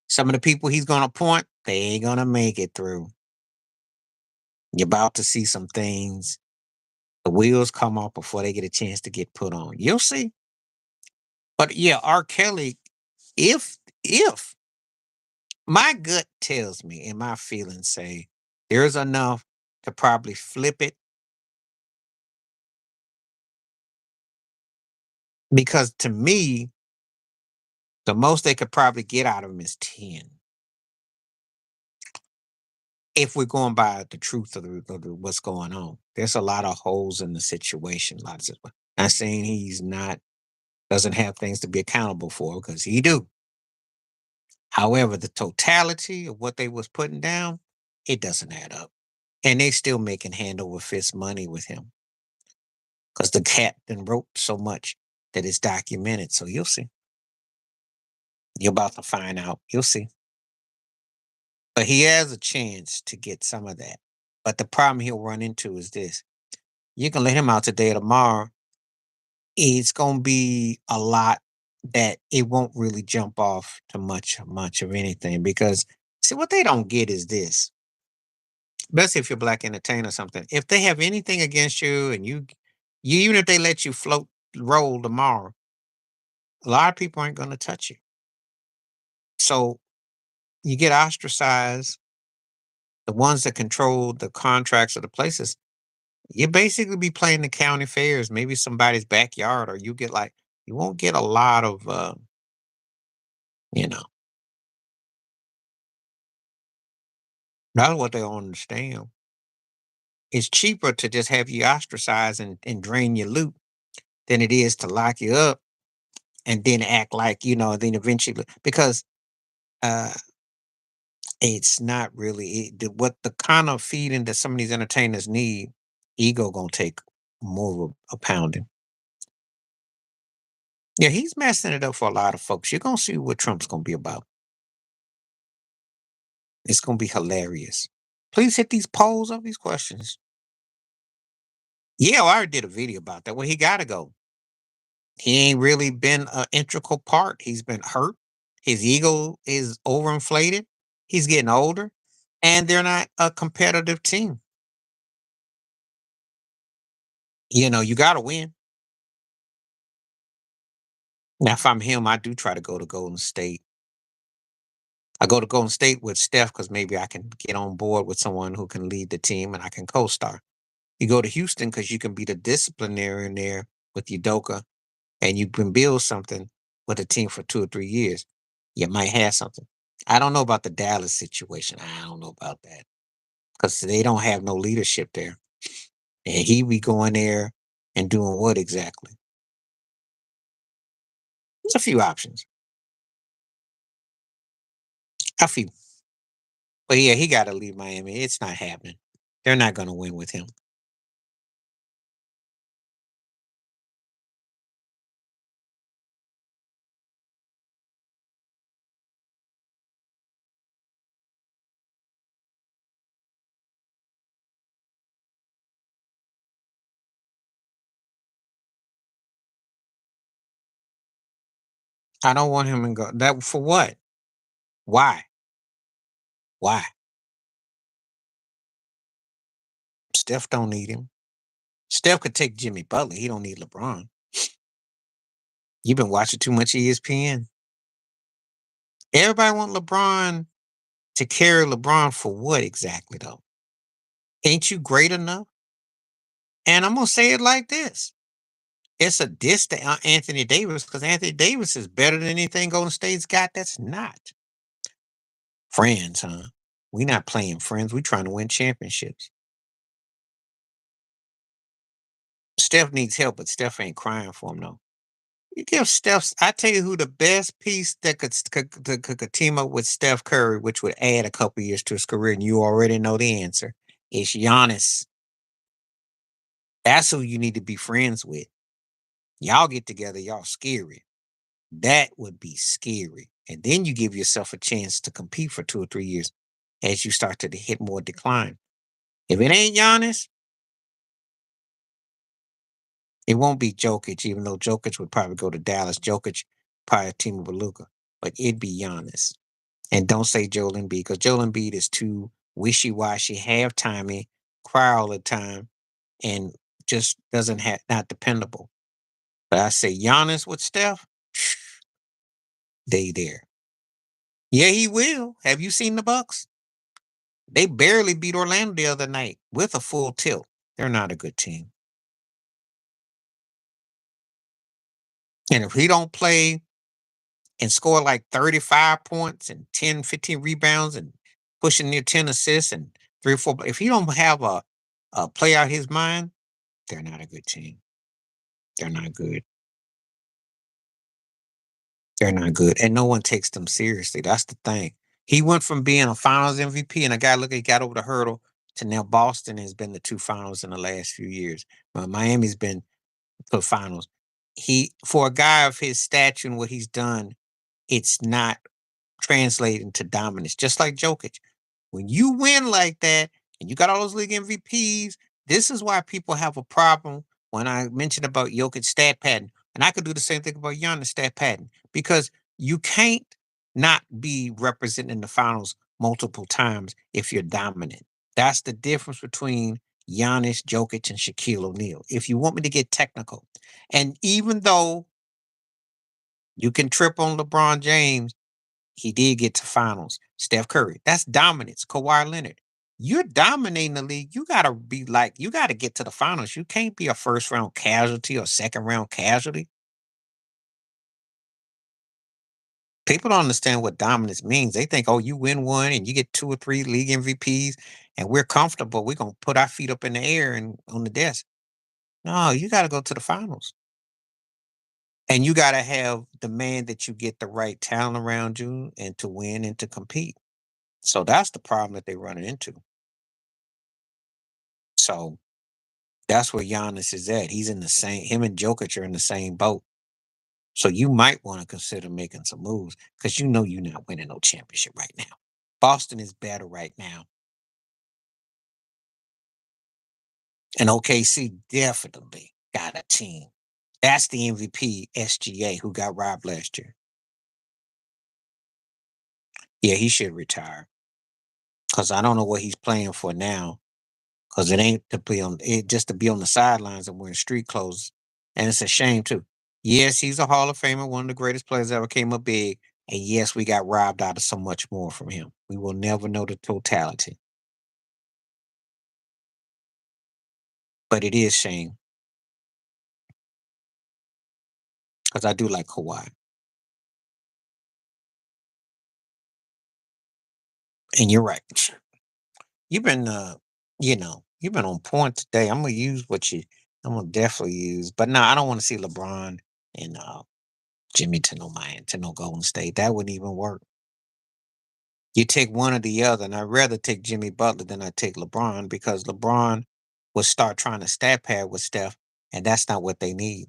Some of the people he's gonna appoint, they ain't gonna make it through. You're about to see some things. The wheels come off before they get a chance to get put on. You'll see. But yeah, R. Kelly, if my gut tells me and my feelings say there's enough to probably flip it because to me, the most they could probably get out of him is 10. If we're going by the truth of what's going on, there's a lot of holes in the situation. Lots of not saying he's not doesn't have things to be accountable for because he do. However, the totality of what they was putting down, it doesn't add up. And they still making hand over fist money with him because the cat then wrote so much that it's documented. So you'll see. You're about to find out. You'll see. But he has a chance to get some of that. But the problem he'll run into is this. You can let him out today or tomorrow. It's gonna be a lot that it won't really jump off to much of anything because see what they don't get is this. Especially if you're black entertainer or something. If they have anything against you and you even if they let you float roll tomorrow, a lot of people aren't gonna touch you. So you get ostracized. The ones that control the contracts of the places, you basically be playing the county fairs, maybe somebody's backyard, or you get like you won't get a lot of you know, that's what they don't understand. It's cheaper to just have you ostracized and drain your loot than it is to lock you up and then act like, then eventually because uh it's not really what the kind of feeding that some of these entertainers need, ego gonna take more of a pounding. Yeah, he's messing it up for a lot of folks. You're gonna see what Trump's gonna be about. It's gonna be hilarious. Please hit these polls of these questions. Yeah, I already did a video about that. Well, he gotta go. He ain't really been an integral part. He's been hurt. His ego is overinflated. He's getting older, and they're not a competitive team. You gotta win. Now, if I'm him, I do try to go to Golden State. I go to Golden State with Steph because maybe I can get on board with someone who can lead the team and I can co-star. You go to Houston because you can be the disciplinarian there with Udoka and you can build something with a team for 2 or 3 years. You might have something. I don't know about the Dallas situation. I don't know about that because they don't have no leadership there. And he be going there and doing what exactly? There's a few options. A few. But yeah, he got to leave Miami. It's not happening. They're not going to win with him. I don't want him to go. That for what? Why? Why? Steph don't need him. Steph could take Jimmy Butler. He don't need LeBron. You've been watching too much ESPN. Everybody want LeBron to carry LeBron for what exactly though? Ain't you great enough? And I'm gonna say it like this: it's a diss to Anthony Davis because Anthony Davis is better than anything Golden State's got. That's not friends, huh? We not playing friends. We trying to win championships. Steph needs help, but Steph ain't crying for him though. You give Steph. I tell you who the best piece that could team up with Steph Curry, which would add a couple years to his career, and you already know the answer. Is Giannis. That's who you need to be friends with. Y'all get together, y'all scary. That would be scary. And then you give yourself a chance to compete for 2 or 3 years as you start to hit more decline. If it ain't Giannis, it won't be Jokic, even though Jokic would probably go to Dallas. Jokic probably team with Luka, but it'd be Giannis. And don't say Joel Embiid because Joel Embiid is too wishy-washy, half-timey, cry all the time, and just doesn't have not dependable. But I say Giannis with Steph, they there. Yeah, he will. Have you seen the Bucks? They barely beat Orlando the other night with a full tilt. They're not a good team. And if he don't play and score like 35 points and 10, 15 rebounds and pushing near 10 assists and 3 or 4, if he don't have a play out his mind, they're not a good team. They're not good. They're not good. And no one takes them seriously. That's the thing. He went from being a finals MVP and a guy look he got over the hurdle to now Boston has been the two finals in the last few years. Miami's been to the finals. He for a guy of his stature and what he's done, it's not translating to dominance, just like Jokic. When you win like that and you got all those league MVPs, this is why people have a problem when I mentioned about Jokic stat pattern. And I could do the same thing about Giannis stat pattern because you can't not be represented in the finals multiple times if you're dominant. That's the difference between Giannis, Jokic, and Shaquille O'Neal. If you want me to get technical. And even though you can trip on LeBron James, he did get to finals. Steph Curry. That's dominance. Kawhi Leonard. You're dominating the league. You gotta be like, you gotta get to the finals. You can't be a first round casualty or second round casualty. People don't understand what dominance means. They think, oh, you win one and you get two or three league MVPs and we're comfortable. We're gonna put our feet up in the air and on the desk. No, you gotta go to the finals. And you gotta have demand that you get the right talent around you and to win and to compete. So that's the problem that they're running into. So that's where Giannis is at. He's in the same. Him and Jokic are in the same boat. So you might want to consider making some moves because you know you're not winning no championship right now. Boston is better right now, and OKC definitely got a team. That's the MVP SGA who got robbed last year. Yeah, he should retire because I don't know what he's playing for now. Because it ain't to be on it just to be on the sidelines and wearing street clothes. And it's a shame too. Yes, he's a Hall of Famer, one of the greatest players that ever came up big. And yes, we got robbed out of so much more from him. We will never know the totality. But it is shame because I do like Kawhi. And you're right. You've been you've been on point today. I'm gonna use what you I'm gonna definitely use. But no, I don't want to see LeBron and Jimmy to no Golden State. That wouldn't even work. You take one or the other, and I'd rather take Jimmy Butler than I take LeBron because LeBron would start trying to stat pad with Steph, and that's not what they need.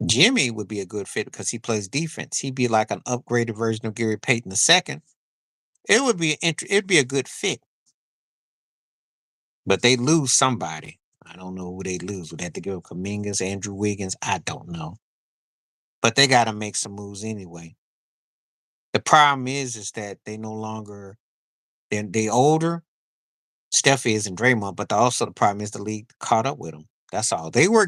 Jimmy would be a good fit because he plays defense. He'd be like an upgraded version of Gary Payton the second. It'd be a good fit, but they lose somebody. I don't know who they lose. Would they have to give up Kamingas, Andrew Wiggins? I don't know, but they got to make some moves anyway. The problem is that they no longer they older. Steph is and Draymond, but also the problem is the league caught up with them. That's all. They were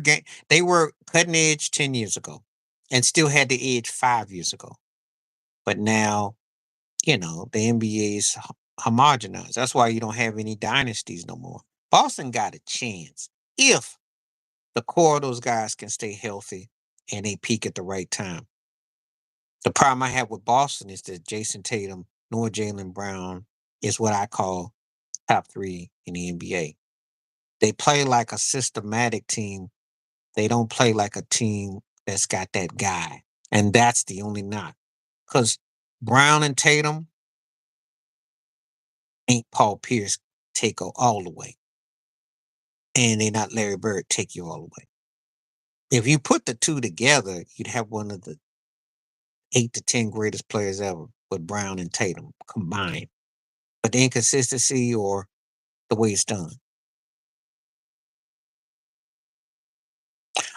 cutting edge 10 years ago and still had the edge 5 years ago. But now, the NBA is homogenized. That's why you don't have any dynasties no more. Boston got a chance if the core of those guys can stay healthy and they peak at the right time. The problem I have with Boston is that Jason Tatum nor Jalen Brown is what I call top three in the NBA. They play like a systematic team. They don't play like a team that's got that guy. And that's the only knock. Because Brown and Tatum ain't Paul Pierce all the way. And they not Larry Bird take you all the way. If you put the two together, you'd have one of the 8 to 10 greatest players ever with Brown and Tatum combined. But the inconsistency or the way it's done.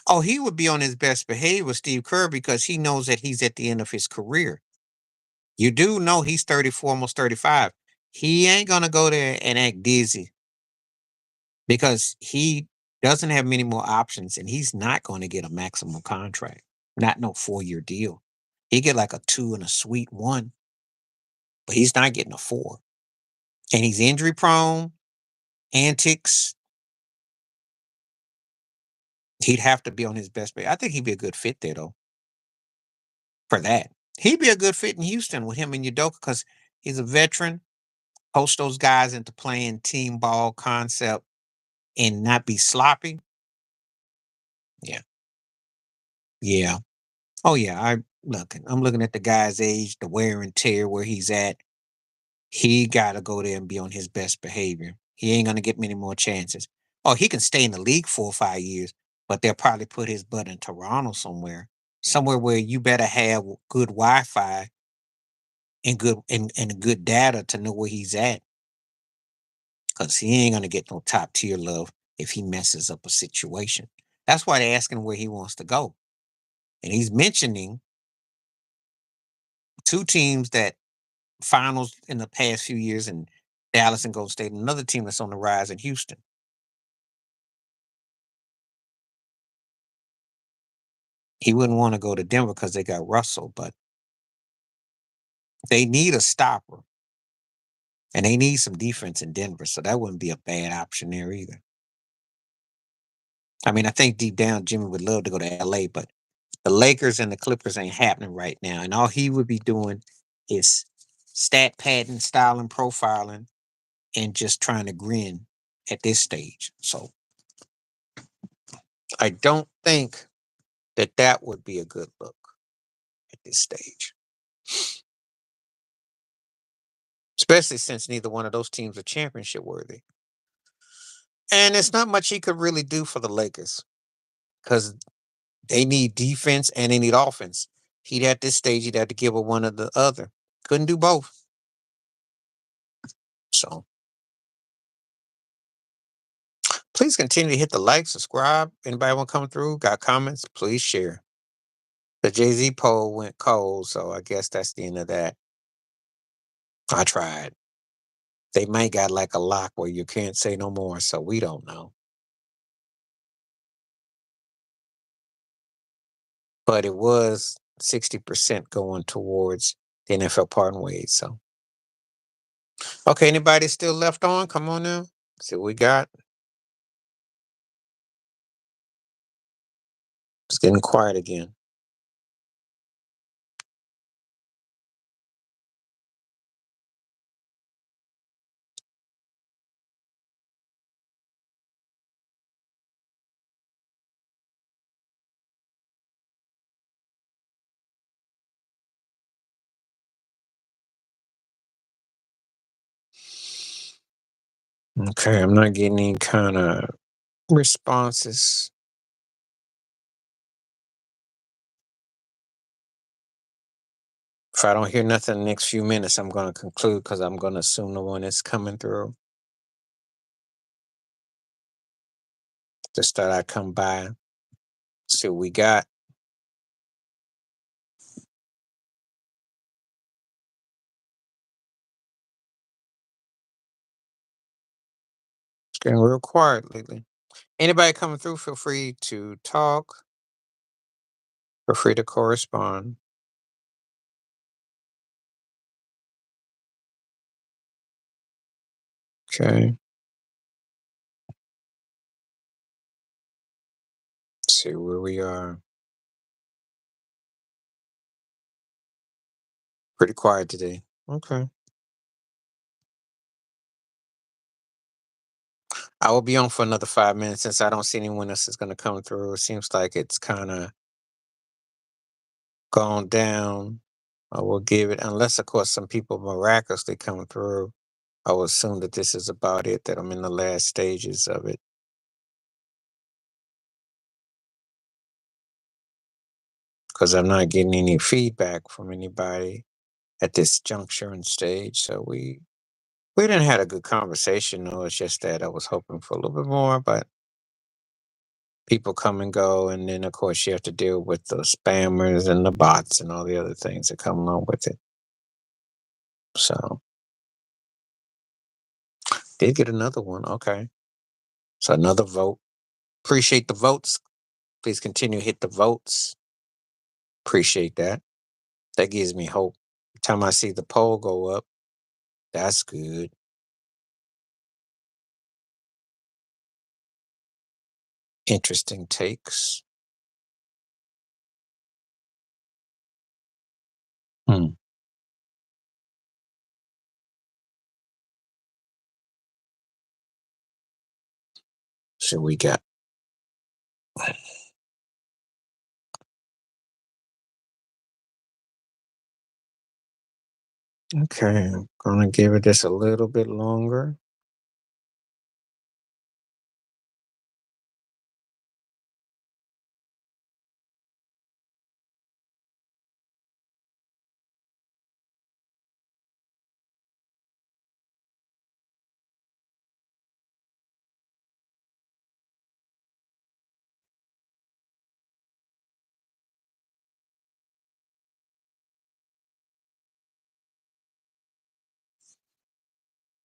Oh, he would be on his best behavior with Steve Kerr because he knows that he's at the end of his career. You do know he's 34, almost 35. He ain't gonna go there and act dizzy because he doesn't have many more options and he's not going to get a maximum contract. Not no 4-year deal. He get like a 2 and a sweet 1, but he's not getting a 4. And he's injury prone, antics. He'd have to be on his best behavior. I think he'd be a good fit there though for that. He'd be a good fit in Houston with him and Udoka because he's a veteran. Post those guys into playing team ball concept and not be sloppy. Yeah. Yeah. Oh yeah. I'm looking at the guy's age, the wear and tear where he's at. He got to go there and be on his best behavior. He ain't going to get many more chances. Oh, he can stay in the league 4 or 5 years, but they'll probably put his butt in Toronto somewhere where you better have good Wi-Fi and good data to know where he's at, because he ain't going to get no top tier love if he messes up a situation. That's why they're asking where he wants to go. And he's mentioning two teams that finals in the past few years in Dallas and Golden State, and another team that's on the rise in Houston. He wouldn't want to go to Denver because they got Russell, but they need a stopper. And they need some defense in Denver, so that wouldn't be a bad option there either. I mean, I think deep down Jimmy would love to go to LA, but the Lakers and the Clippers ain't happening right now. And all he would be doing is stat padding, styling, profiling, and just trying to grin at this stage. So I don't think that would be a good look at this stage, especially since neither one of those teams are championship worthy. And there's not much he could really do for the Lakers because they need defense and they need offense. He'd at this stage, he'd have to give up one or the other. Couldn't do both. So please continue to hit the like, subscribe. Anybody want to come through? Got comments? Please share. The Jay-Z poll went cold, so I guess that's the end of that. I tried. They might got like a lock where you can't say no more, so we don't know. But it was 60% going towards the NFL parting ways. So, okay, anybody still left on? Come on now. See what we got. It's getting quiet again. Okay, I'm not getting any kind of responses. If I don't hear nothing in the next few minutes, I'm going to conclude because I'm going to assume the one is coming through. Just thought I'd come by, see what we got. It's getting real quiet lately. Anybody coming through, feel free to talk. Feel free to correspond. Okay. Let's see where we are. Pretty quiet today. Okay. I will be on for another 5 minutes since I don't see anyone else is going to come through. It seems like it's kind of gone down. I will give it, unless, of course, some people miraculously come through. I will assume that this is about it, that I'm in the last stages of it. Because I'm not getting any feedback from anybody at this juncture and stage. So we didn't have a good conversation. No, it's just that I was hoping for a little bit more, but people come and go, and then of course you have to deal with the spammers and the bots and all the other things that come along with it. So did get another one. Okay. So another vote. Appreciate the votes. Please continue to hit the votes. Appreciate that. That gives me hope. Every time I see the poll go up, that's good. Interesting takes. Hmm. So we got. Okay, I'm gonna give it just a little bit longer.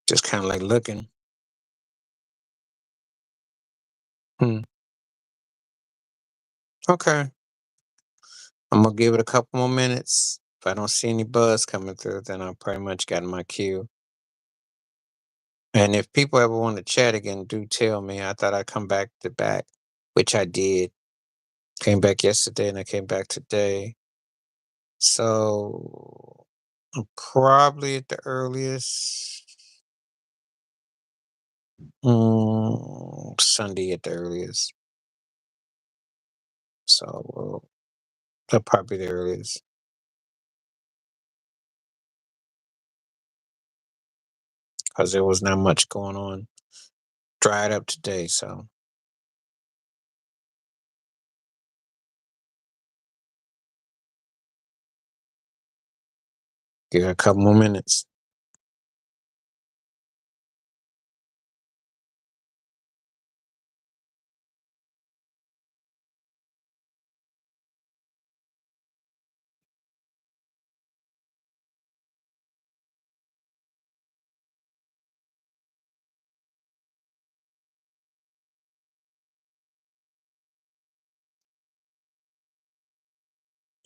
Just kind of like looking. Hmm. Okay, I'm gonna give it a couple more minutes. If I don't see any buzz coming through, then I pretty much got my cue. And if people ever want to chat again, do tell me. I thought I'd come back, which I did. Came back yesterday and I came back today. So probably at the earliest, Sunday at the earliest. So that probably the earliest because there was not much going on. Dried up today, so give it a couple more minutes.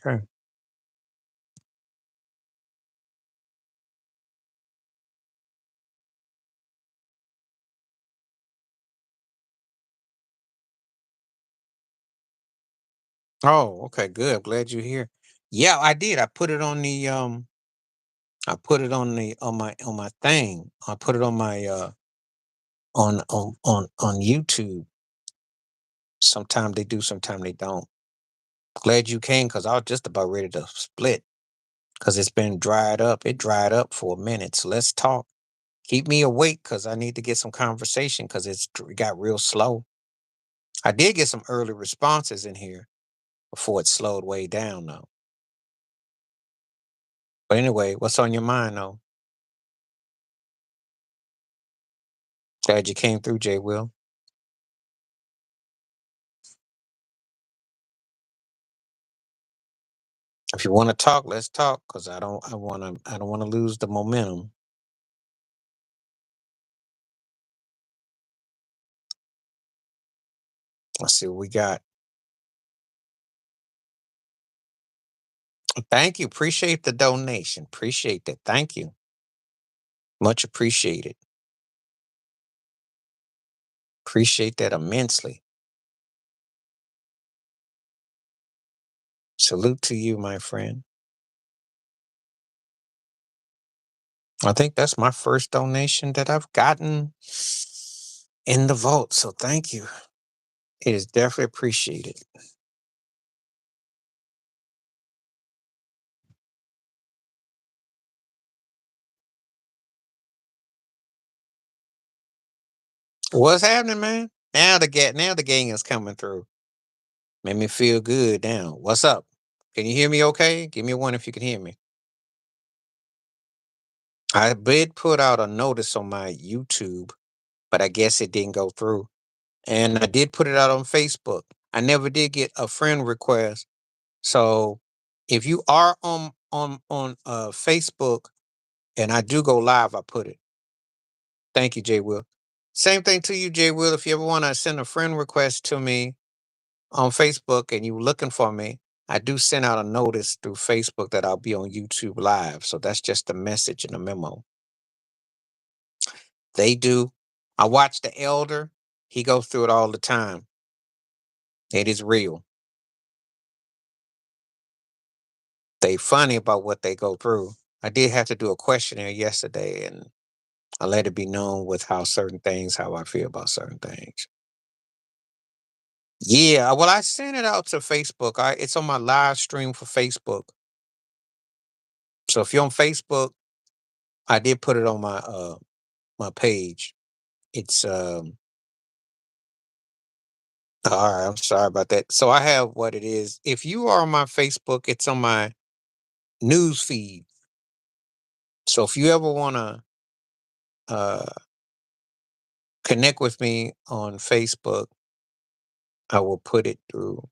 Okay. Oh, okay, good. I'm glad you're here. Yeah, I did. I put it on the on my thing. I put it on my on YouTube. Sometime they do, sometime they don't. Glad you came because I was just about ready to split because it's been dried up. It dried up for a minute. So let's talk. Keep me awake because I need to get some conversation because it got real slow. I did get some early responses in here before it slowed way down though. But anyway, what's on your mind though? Glad you came through, Jay Will. If you want to talk, let's talk because I don't want to lose the momentum. Let's see what we got. Thank you. Appreciate the donation. Appreciate that. Thank you. Much appreciated. Appreciate that immensely. Salute to you, my friend. I think that's my first donation that I've gotten in the vault. So thank you. It is definitely appreciated. What's happening, man? Now the gang is coming through. Made me feel good now. What's up? Can you hear me okay? Give me a one if you can hear me. I did put out a notice on my YouTube, but I guess it didn't go through. And I did put it out on Facebook. I never did get a friend request. So if you are on Facebook and I do go live, I put it. Thank you, Jay Will. Same thing to you, Jay Will. If you ever want to send a friend request to me on Facebook and you looking for me, I do send out a notice through Facebook that I'll be on YouTube live. So that's just a message and a memo. They do. I watch the elder. He goes through it all the time. It is real. They funny about what they go through. I did have to do a questionnaire yesterday and I let it be known with how I feel about certain things. Yeah, well, I sent it out to Facebook. It's on my live stream for Facebook. So if you're on Facebook, I did put it on my page. It's all right, I'm sorry about that. So I have what it is. If you are on my Facebook, it's on my news feed. So if you ever want to uh connect with me on Facebook, I will put it through.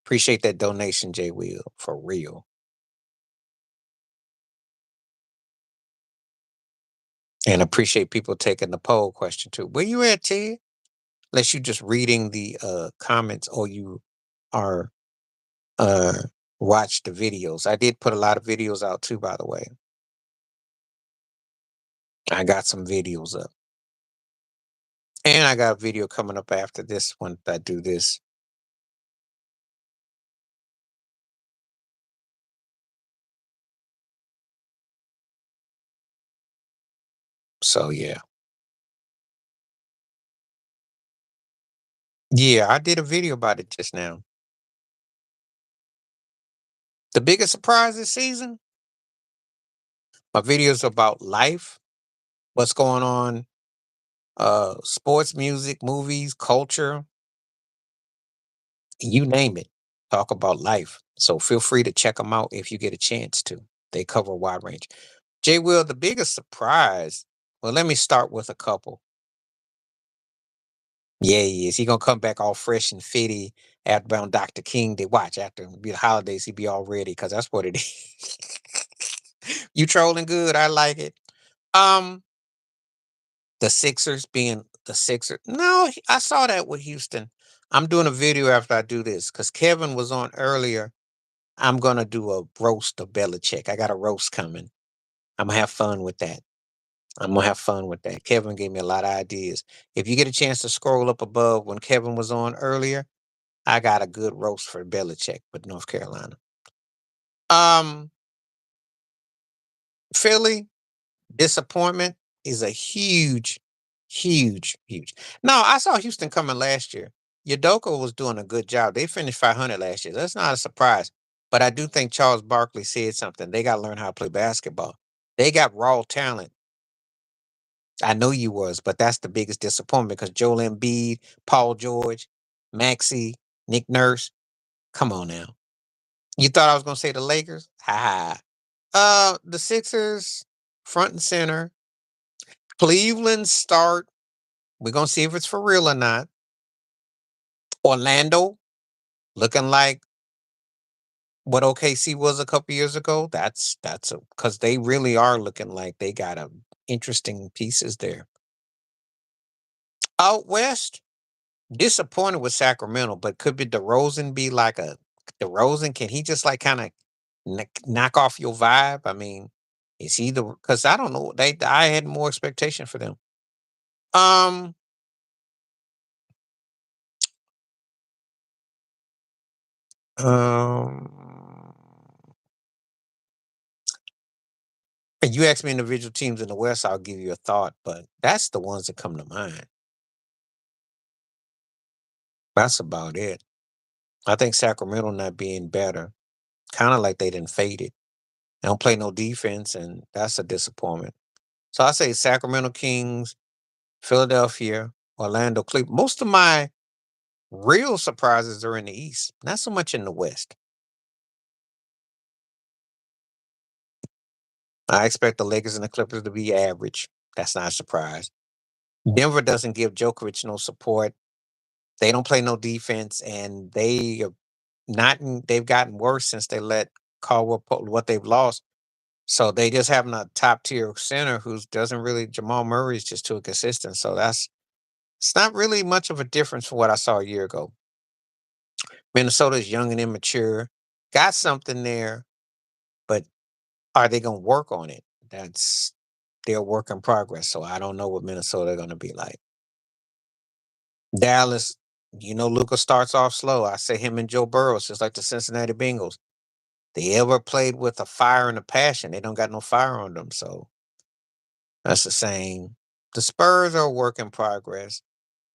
Appreciate that donation, Jay Will, for real. And appreciate people taking the poll question too. Where you at, Ted? Unless you just reading the comments or you are uh watch the videos. I did put a lot of videos out too, by the way. I got some videos up. And I got a video coming up after this one that I do this. So yeah. Yeah, I did a video about it just now. The biggest surprise this season, my videos about life, what's going on, sports, music, movies, culture, you name it. Talk about life. So feel free to check them out if you get a chance to. They cover a wide range. Jay Will, the biggest surprise. Well, let me start with a couple. Yeah, he is. He gonna come back all fresh and fitty after on Dr. King. They watch after it be the holidays. He be all ready because that's what it is. You trolling good. I like it. Um, the Sixers being the Sixers. No, I saw that with Houston. I'm doing a video after I do this because Kevin was on earlier. I'm gonna do a roast of Belichick. I got a roast coming. I'm gonna have fun with that. I'm gonna have fun with that. Kevin gave me a lot of ideas. If you get a chance to scroll up above when Kevin was on earlier, I got a good roast for Belichick with North Carolina. Um, Philly disappointment is a huge, huge, huge. No, I saw Houston coming last year. Udoka was doing a good job. They finished 500 last year. That's not a surprise. But I do think Charles Barkley said something. They got to learn how to play basketball. They got raw talent. I know you was, but that's the biggest disappointment because Joel Embiid, Paul George, Maxi, Nick Nurse. Come on now. You thought I was gonna say the Lakers? Ha ha. The Sixers, front and center. Cleveland start. We're gonna see if it's for real or not. Orlando looking like what OKC was a couple years ago. That's a because they really are looking like they got a interesting pieces there. Out west, disappointed with Sacramento, but could be DeRozan be like a DeRozan? Can he just like kind of knock off your vibe? I mean, is he the? Because I don't know. I had more expectation for them. Um, um, and you ask me individual teams in the West, I'll give you a thought, but that's the ones that come to mind. That's about it. I think Sacramento not being better, kind of like they didn't fade it. They don't play no defense, and that's a disappointment. So I say Sacramento Kings, Philadelphia, Orlando, Cleveland. Most of my real surprises are in the East, not so much in the West. I expect the Lakers and the Clippers to be average. That's not a surprise. Denver doesn't give Djokovic no support. They don't play no defense, and they are not. They've gotten worse since they let Caldwell what they've lost. So they just having a top tier center who doesn't really. Jamal Murray is just too consistent. So that's it's not really much of a difference from what I saw a year ago. Minnesota's young and immature, got something there, but are they going to work on it? That's their work in progress. So I don't know what Minnesota going to be like. Dallas, Luca starts off slow. I say him and Joe Burrow, it's just like the Cincinnati Bengals. They ever played with a fire and a passion. They don't got no fire on them. So that's the same. The Spurs are a work in progress.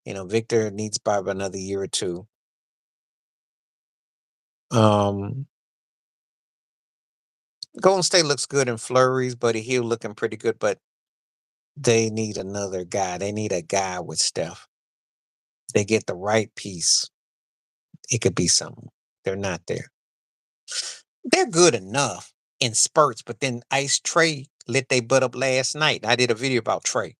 Victor needs probably another year or two. Um, Golden State looks good in flurries, Buddy Hield looking pretty good, but they need another guy. They need a guy with Steph. They get the right piece. It could be something. They're not there. They're good enough in spurts, but then Ice Trey lit they butt up last night. I did a video about Trey.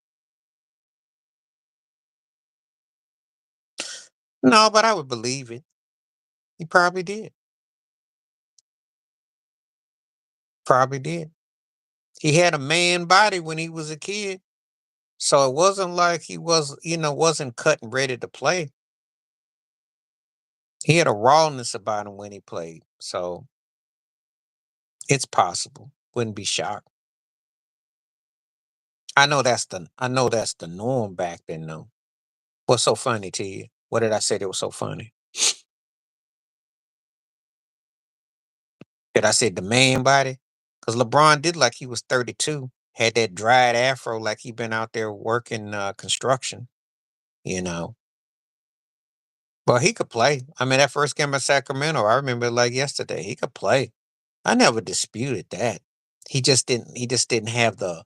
No, but I would believe it. He probably did. Probably did. He had a man body when he was a kid. So it wasn't like he wasn't cut and ready to play. He had a rawness about him when he played. So it's possible. Wouldn't be shocked. I know that's the norm back then though. What's so funny to you? What did I say that was so funny? Did I say the man body? Because LeBron did like he was 32, had that dried afro like he been out there working construction, you know. But he could play. I mean, that first game at Sacramento, I remember it like yesterday. He could play. I never disputed that. He just didn't have the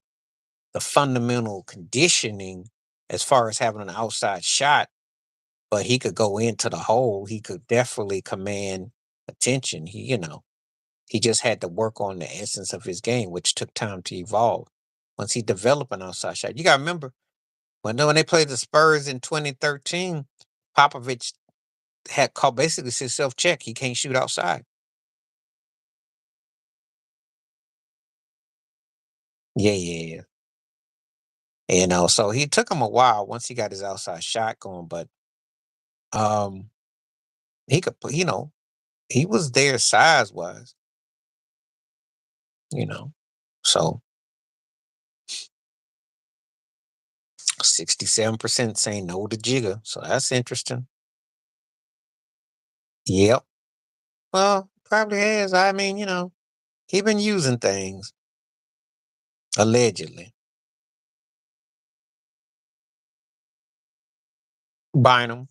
fundamental conditioning as far as having an outside shot, but he could go into the hole. He could definitely command attention. He just had to work on the essence of his game, which took time to evolve. Once he developed an outside shot, you got to remember when they played the Spurs in 2013, Popovich had called basically self check. He can't shoot outside. Yeah, yeah, yeah. So he took him a while once he got his outside shot going, but um, he could, he was there size wise, you know. So 67% saying no to Jigga. So that's interesting. Yep. Well, probably has. I mean, he been using things allegedly. Bynum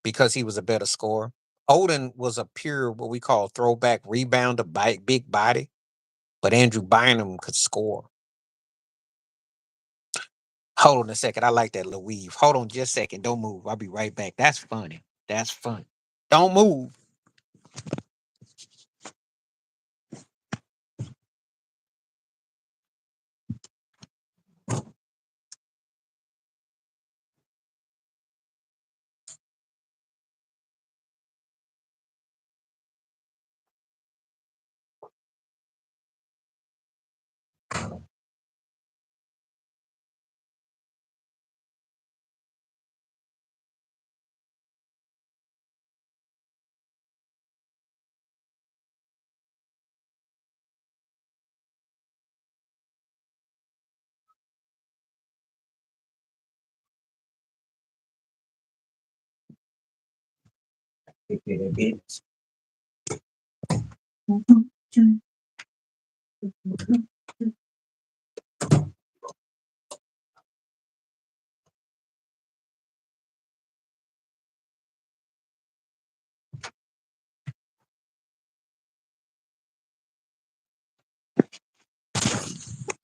because he was a better scorer. Odin was a pure what we call throwback rebounder, big body, but Andrew Bynum could score. Hold on a second. I like that little weave. Hold on just a second. Don't move. I'll be right back. That's funny. That's funny. Don't move.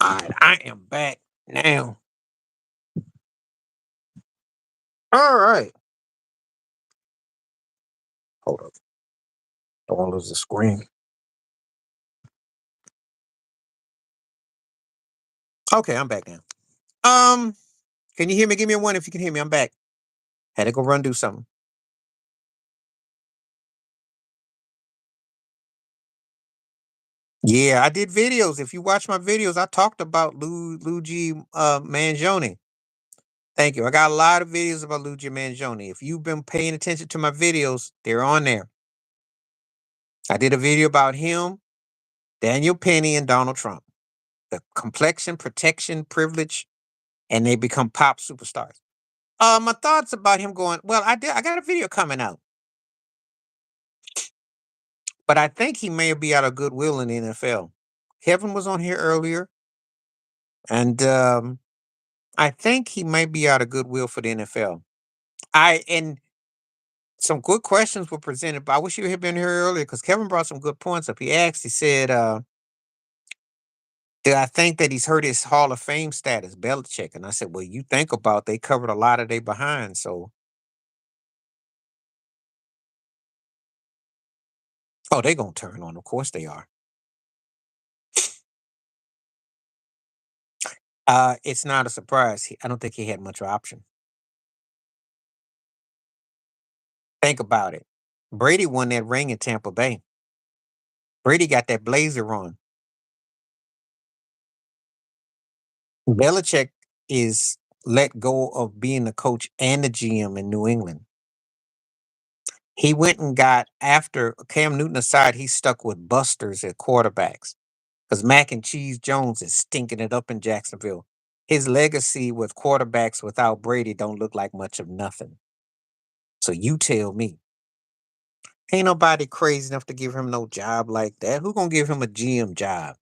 All right, I am back now. All right. Hold up. Don't want to lose the screen. Okay, I'm back now. Um, can you hear me? Give me a one if you can hear me. I'm back. Had to go run do something. Yeah, I did videos. If you watch my videos, I talked about Luigi Mangione. Thank you. I got a lot of videos about Luigi Mangione. If you've been paying attention to my videos, they're on there. I did a video about him, Daniel Penny, and Donald Trump. The complexion, protection, privilege, and they become pop superstars. My thoughts about him going, well, I got a video coming out, but I think he may be out of goodwill in the NFL. Kevin was on here earlier, and I think he might be out of goodwill for the NFL. And some good questions were presented, but I wish you had been here earlier because Kevin brought some good points up. He asked, he said, Do I think that he's hurt his Hall of Fame status, Belichick? And I said, well, you think about they covered a lot of their behind. So, oh, they gonna turn on. Of course they are. It's not a surprise. I don't think he had much option. Think about it. Brady won that ring in Tampa Bay. Brady got that blazer on. Belichick is let go of being the coach and the GM in New England. He went and got after Cam Newton aside, he's stuck with busters at quarterbacks because Mac and Cheese Jones is stinking it up in Jacksonville. His legacy with quarterbacks without Brady don't look like much of nothing. So you tell me, ain't nobody crazy enough to give him no job like that. Who gonna give him a GM job?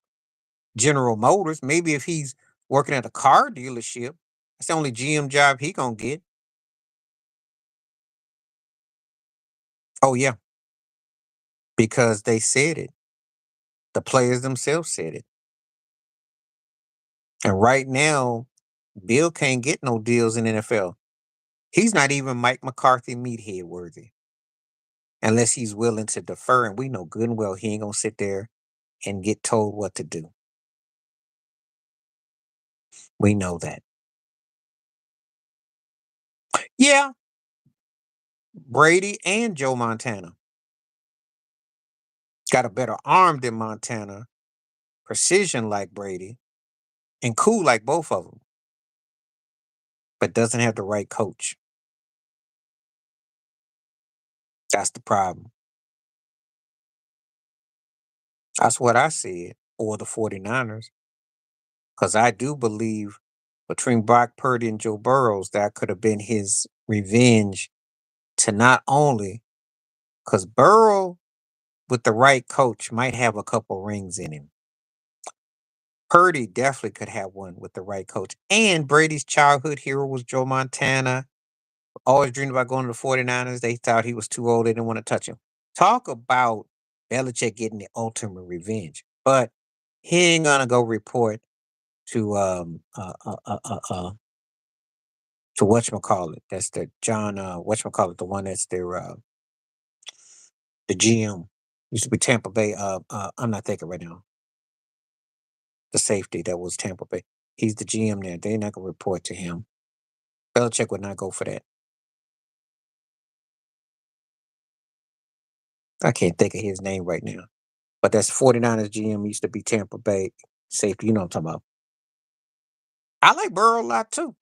General Motors. Maybe if he's working at a car dealership, that's the only GM job he gonna get. Oh yeah, because they said it. The players themselves said it. And right now, Bill can't get no deals in NFL. He's not even Mike McCarthy meathead worthy unless he's willing to defer. And we know good and well he ain't gonna sit there and get told what to do. We know that. Yeah, Brady and Joe Montana got a better arm than Montana, precision like Brady, and cool like both of them, but doesn't have the right coach. That's the problem. That's what I said, or the 49ers, because I do believe between Brock Purdy and Joe Burrows, that could have been his revenge to not only, because Burrow with the right coach might have a couple rings in him. Purdy definitely could have one with the right coach. And Brady's childhood hero was Joe Montana. Always dreamed about going to the 49ers. They thought he was too old. They didn't want to touch him. Talk about Belichick getting the ultimate revenge. But he ain't gonna go report to to whatchamacallit. That's the John whatchamacallit, the one that's their the GM. Used to be Tampa Bay. I'm not thinking right now. The safety that was Tampa Bay. He's the GM there. They're not gonna report to him. Belichick would not go for that. I can't think of his name right now. But that's 49ers GM used to be Tampa Bay safety. You know what I'm talking about. I like Burrow a lot too.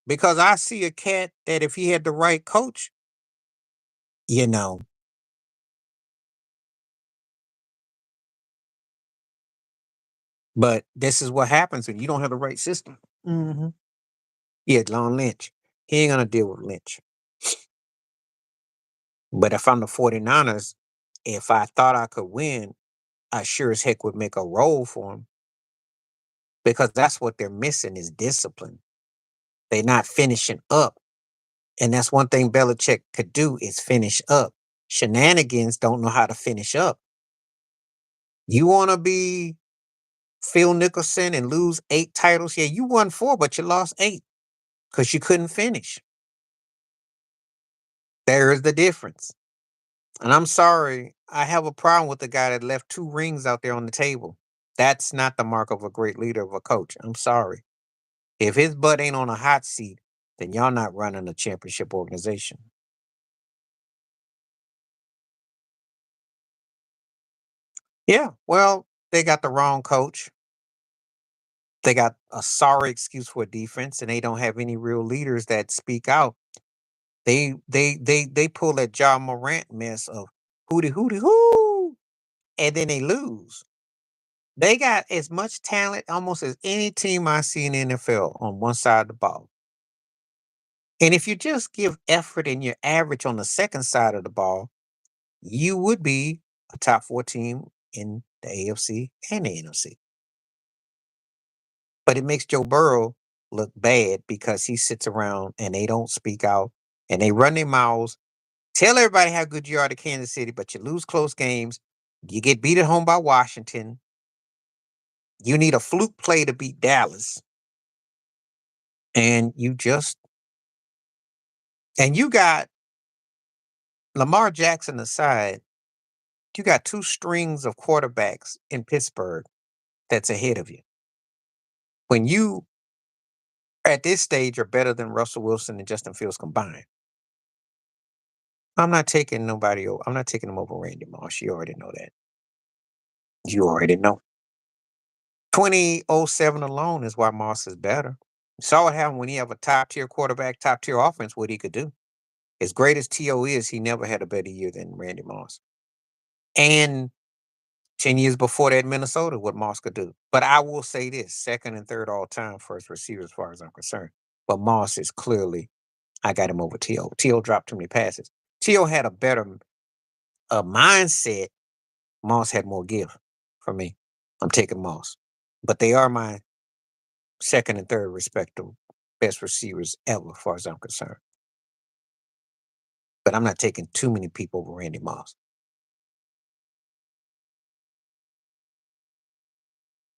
Because I see a cat that if he had the right coach, you know, but this is what happens when you don't have the right system. Yeah, John Lynch. He ain't gonna deal with Lynch. But if I'm the 49ers, if I thought I could win, I sure as heck would make a roll for him because that's what they're missing is discipline. They're not finishing up. And that's one thing Belichick could do is finish up. Shenanigans don't know how to finish up. You want to be Phil Nicholson and lose 8 titles? Yeah, you won 4, but you lost 8 because you couldn't finish. There's the difference. And I'm sorry, I have a problem with the guy that left 2 rings out there on the table. That's not the mark of a great leader of a coach. I'm sorry. If his butt ain't on a hot seat, then y'all not running a championship organization. Yeah, well, they got the wrong coach. They got a sorry excuse for defense, and they don't have any real leaders that speak out. They pull that John Morant mess of hooty hooty hoo, and then they lose. They got as much talent almost as any team I see in the NFL on one side of the ball. And if you just give effort and you're average on the second side of the ball, you would be a top 4 team in the AFC and the NFC. But it makes Joe Burrow look bad because he sits around and they don't speak out and they run their mouths, tell everybody how good you are to Kansas City, but you lose close games. You get beat at home by Washington. You need a fluke play to beat Dallas. And you got Lamar Jackson aside, you got two strings of quarterbacks in Pittsburgh that's ahead of you. When you at this stage are better than Russell Wilson and Justin Fields combined. I'm not taking nobody over. I'm not taking them over Randy Moss. You already know that. You already know. 2007 alone is why Moss is better. You saw what happened when he have a top tier quarterback, top tier offense, what he could do. As great as T.O. is, he never had a better year than Randy Moss. And 10 years before that, Minnesota, what Moss could do. But I will say this, second and third all time first receiver as far as I'm concerned. But Moss is clearly, I got him over T.O. T.O. dropped too many passes. T.O. had a better mindset. Moss had more give for me. I'm taking Moss. But they are my second and third respective best receivers ever, as far as I'm concerned. But I'm not taking too many people over Randy Moss.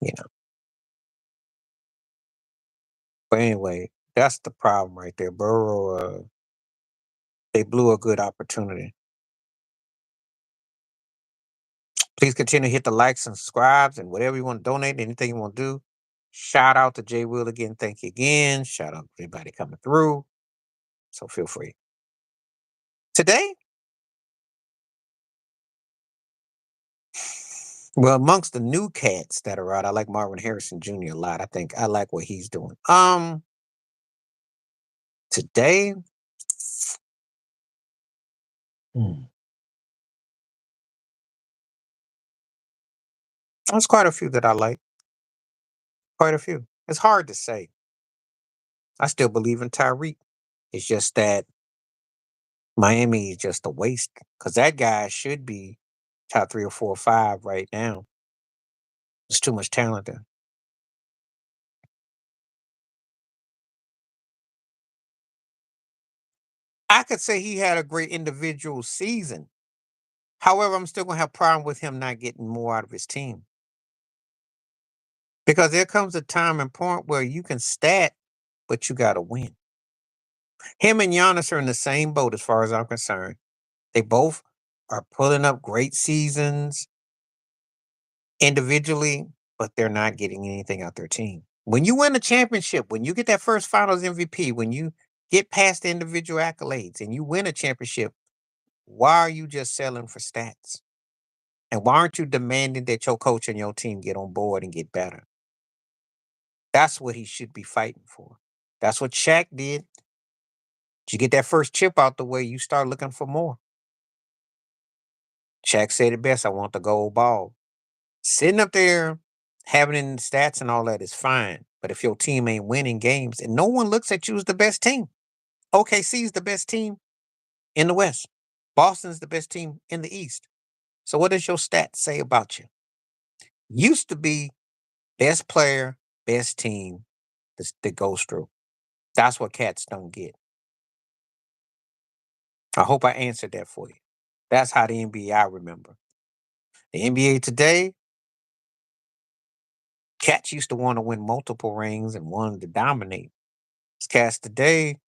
You know. But anyway, that's the problem right there. Burrow, they blew a good opportunity. Please continue to hit the likes and subscribes and whatever you want to donate, anything you want to do. Shout out to Jay Will again. Thank you again. Shout out to everybody coming through. So feel free. Today, well, amongst the new cats that are out, I like Marvin Harrison Jr. a lot. I think I like what he's doing. Today, there's quite a few that I like. Quite a few. It's hard to say. I still believe in Tyreek. It's just that Miami is just a waste because that guy should be top 3 or 4 or 5 right now. There's too much talent there. I could say he had a great individual season. However, I'm still gonna have problem with him not getting more out of his team. Because there comes a time and point where you can stat, but you gotta win. Him and Giannis are in the same boat as far as I'm concerned. They both are pulling up great seasons individually, but they're not getting anything out their team. When you win a championship, when you get that first finals MVP, when you get past the individual accolades and you win a championship, why are you just selling for stats? And why aren't you demanding that your coach and your team get on board and get better? That's what he should be fighting for. That's what Shaq did. You get that first chip out the way, you start looking for more. Shaq said it best, I want the gold ball. Sitting up there, having it in the stats and all that is fine. But if your team ain't winning games and no one looks at you as the best team, OKC is the best team in the West. Boston's the best team in the East. So what does your stats say about you? Used to be best player, best team that goes through. That's what cats don't get. I hope I answered that for you. That's how the NBA I remember. The NBA today, cats used to want to win multiple rings and wanted to dominate. These cats today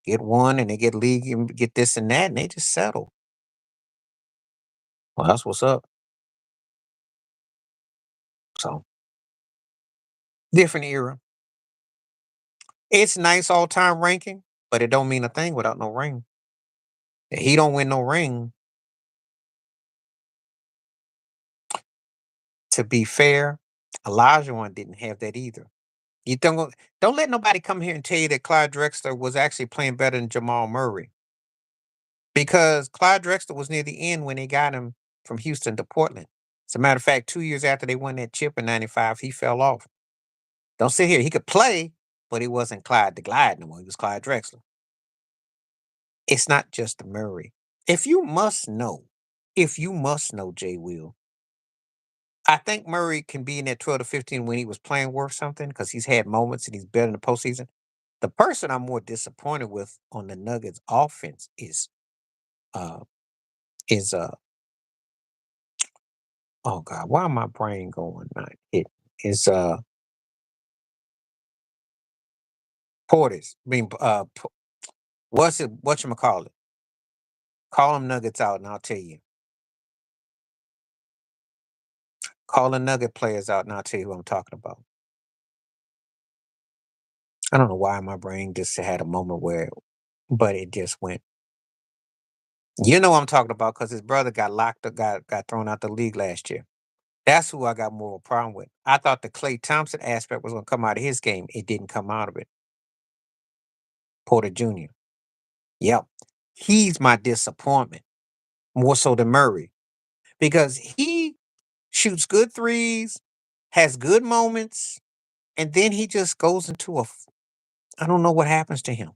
get one and they get league and get this and that and they just settle. Well, that's what's up. So different era. It's nice all time ranking, but it don't mean a thing without no ring. If he don't win no ring, to be fair, Elijah one didn't have that either. You don't let nobody come here and tell you that Clyde Drexler was actually playing better than Jamal Murray. Because Clyde Drexler was near the end when they got him from Houston to Portland. As a matter of fact, 2 years after they won that chip in '95, he fell off. Don't sit here. He could play, but he wasn't Clyde the Glide no more. He was Clyde Drexler. It's not just the Murray. If you must know, Jay Will, I think Murray can be in that 12 to 15 when he was playing worth something because he's had moments and he's better in the postseason. The person I'm more disappointed with on the Nuggets offense uh is oh God, why my brain going not hitting? is Portis. I mean, what's it? What you call it? Call them Nuggets out, and I'll tell you. Call the Nugget players out, and I'll tell you who I'm talking about. I don't know why my brain just had a moment where, but it just went. You know what I'm talking about because his brother got locked up, got thrown out the league last year. That's who I got more of a problem with. I thought the Clay Thompson aspect was going to come out of his game. It didn't come out of it. Porter Jr. Yep. He's my disappointment more so than Murray because he shoots good threes, has good moments, and then he just goes into I don't know what happens to him.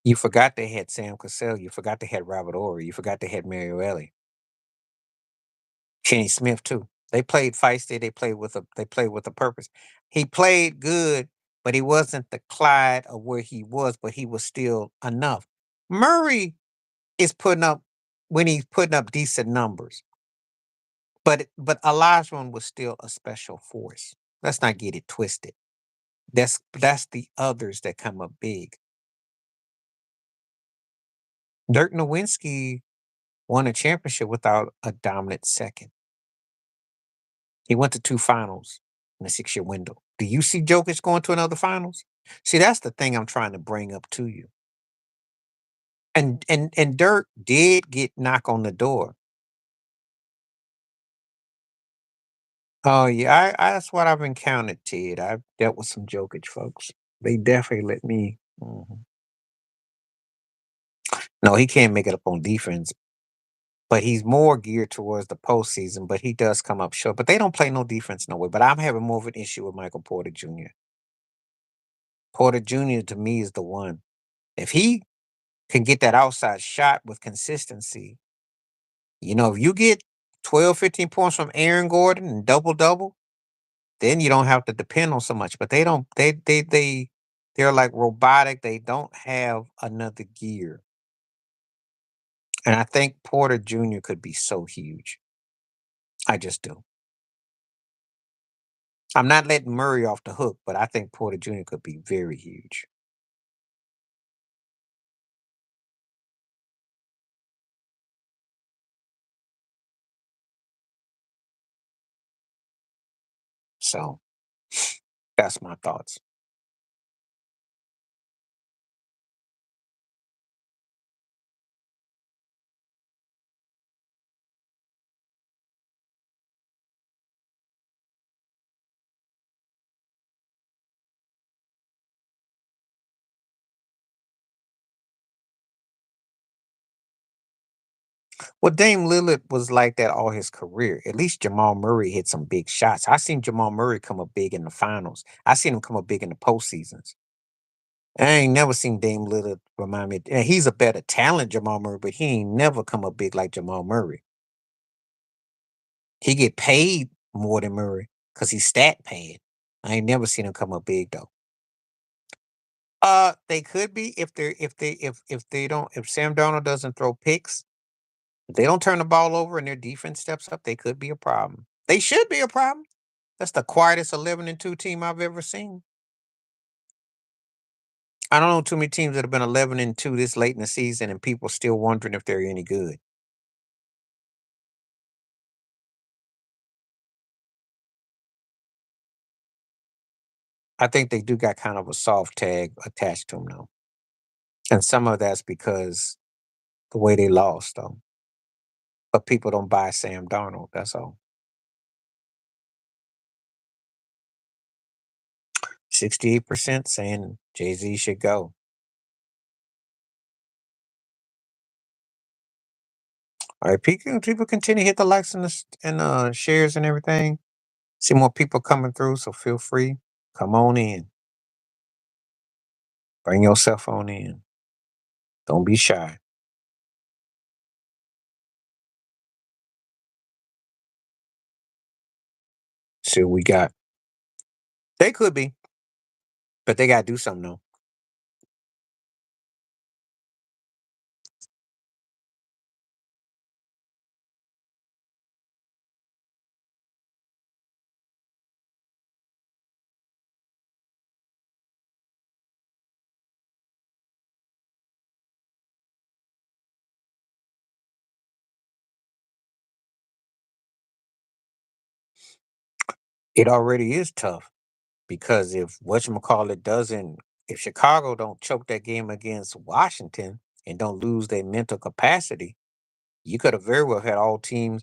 You forgot they had Sam Cassell. You forgot they had Robert Ory. You forgot they had Mario Ellie. Kenny Smith too. They played feisty. They played with a purpose. He played good, but he wasn't the Clyde of where he was, but he was still enough. Murray is putting up when he's putting up decent numbers, but Olajuwon was still a special force. Let's not get it twisted. That's the others that come up big. Dirk Nowitzki won a championship without a dominant second. He went to two finals in a 6-year window. Do you see Jokic going to another finals? See, that's the thing I'm trying to bring up to you. And Dirk did get knock on the door. Oh yeah, that's what I've encountered, Ted. I've dealt with some Jokic folks. They definitely let me. Mhm. No, he can't make it up on defense, but he's more geared towards the postseason. But he does come up short. But they don't play no defense no way. But I'm having more of an issue with Michael Porter Jr. Porter Jr. to me is the one. If he can get that outside shot with consistency, if you get 12, 15 points from Aaron Gordon and double double, then you don't have to depend on so much. But they don't. They're like robotic. They don't have another gear. And I think Porter Jr. could be so huge. I just do. I'm not letting Murray off the hook, but I think Porter Jr. could be very huge. So that's my thoughts. Well, Dame Lillard was like that all his career. At least Jamal Murray hit some big shots. I seen Jamal Murray come up big in the finals. I seen him come up big in the postseasons. I ain't never seen Dame Lillard remind me. And he's a better talent, Jamal Murray, but he ain't never come up big like Jamal Murray. He get paid more than Murray because he's stat paid. I ain't never seen him come up big though. They could be if Sam Darnold doesn't throw picks, if they don't turn the ball over and their defense steps up, they could be a problem. They should be a problem. That's the quietest 11-2 team I've ever seen. I don't know too many teams that have been 11-2 this late in the season and people still wondering if they're any good. I think they do got kind of a soft tag attached to them though. And some of that's because the way they lost though. But people don't buy Sam Darnold. That's all. 68% saying Jay-Z should go. All right, people continue to hit the likes and shares and everything. See more people coming through, so feel free. Come on in. Bring yourself on in. Don't be shy. See what we got. They could be, but they gotta do something though. It already is tough because if whatchamacallit doesn't, if Chicago don't choke that game against Washington and don't lose their mental capacity, you could have very well had all teams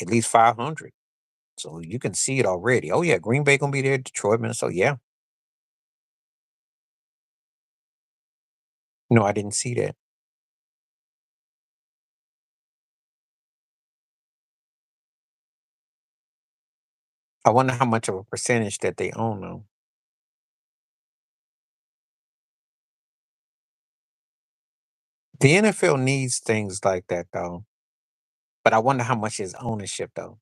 at least 500. So you can see it already. Oh yeah, Green Bay gonna be there, Detroit, Minnesota. Yeah, no, I didn't see that. I wonder how much of a percentage that they own though. The NFL needs things like that though, but I wonder how much is ownership though.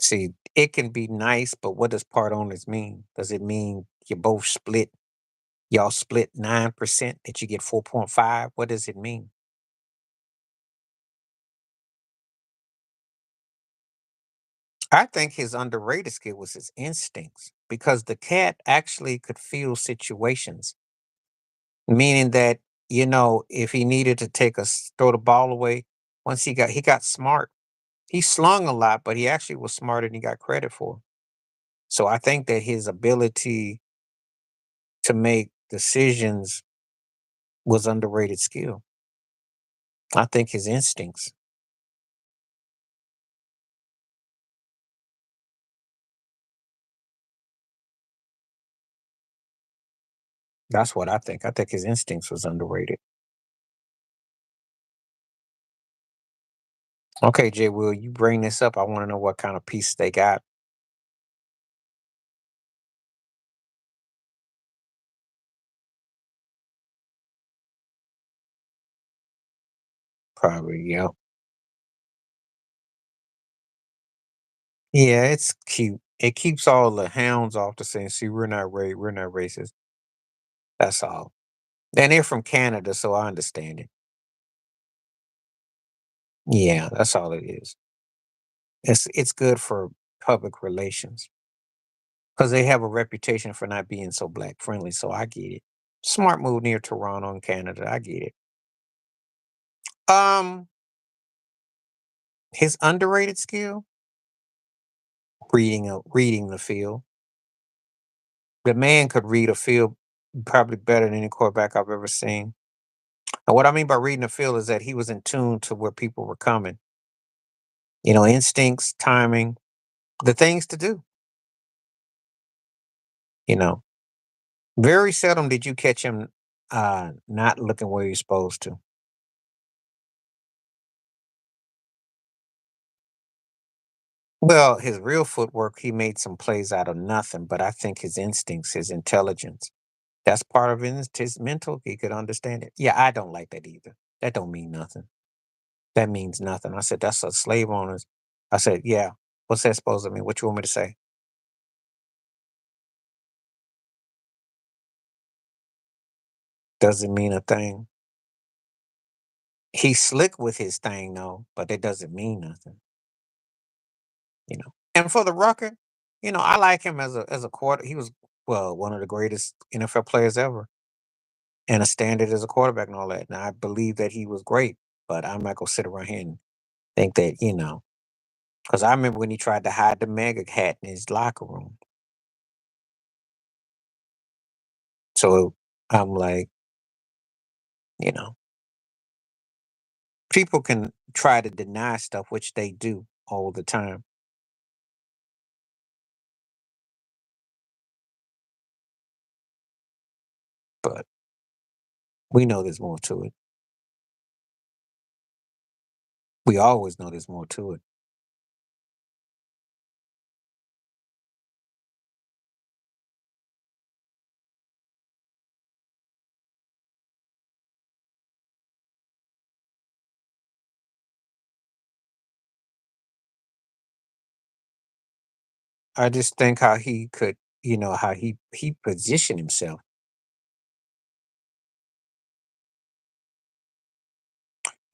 See, it can be nice, but what does part owners mean? Does it mean you both split? Y'all split 9% that you get 4.5? What does it mean? I think his underrated skill was his instincts because the cat actually could feel situations, meaning that, if he needed to throw the ball away, once he got smart. He slung a lot, but he actually was smarter than he got credit for. So I think that his ability to make decisions was underrated skill. I think his instincts. That's what I think. I think his instincts was underrated. Okay, Jay, will you bring this up? I want to know what kind of piece they got. Probably, yeah. Yeah, it's cute. It keeps all the hounds off the scene. See, we're not racist. That's all. And they're from Canada, so I understand it. Yeah, that's all it is. It's good for public relations because they have a reputation for not being so black friendly. So I get it. Smart move near Toronto in Canada. I get it. Um, his underrated skill, reading the field. The man could read a field probably better than any quarterback I've ever seen. And what I mean by reading the field is that he was in tune to where people were coming. Instincts, timing, the things to do. You know, very seldom did you catch him not looking where he's supposed to. Well, his real footwork, he made some plays out of nothing, but I think his instincts, his intelligence, that's part of his mental. He could understand it. Yeah, I don't like that either. That don't mean nothing. That means nothing. I said, that's a slave owners. I said, yeah. What's that supposed to mean? What you want me to say? Doesn't mean a thing. He's slick with his thing though, but it doesn't mean nothing. And for the Rucker, I like him as a quarter. He was one of the greatest NFL players ever and a standard as a quarterback and all that. And I believe that he was great, but I'm not gonna sit around here and think that, because I remember when he tried to hide the mega hat in his locker room. So I'm like, you know, people can try to deny stuff, which they do all the time. But we know there's more to it. We always know there's more to it. I just think how he could, how he positioned himself.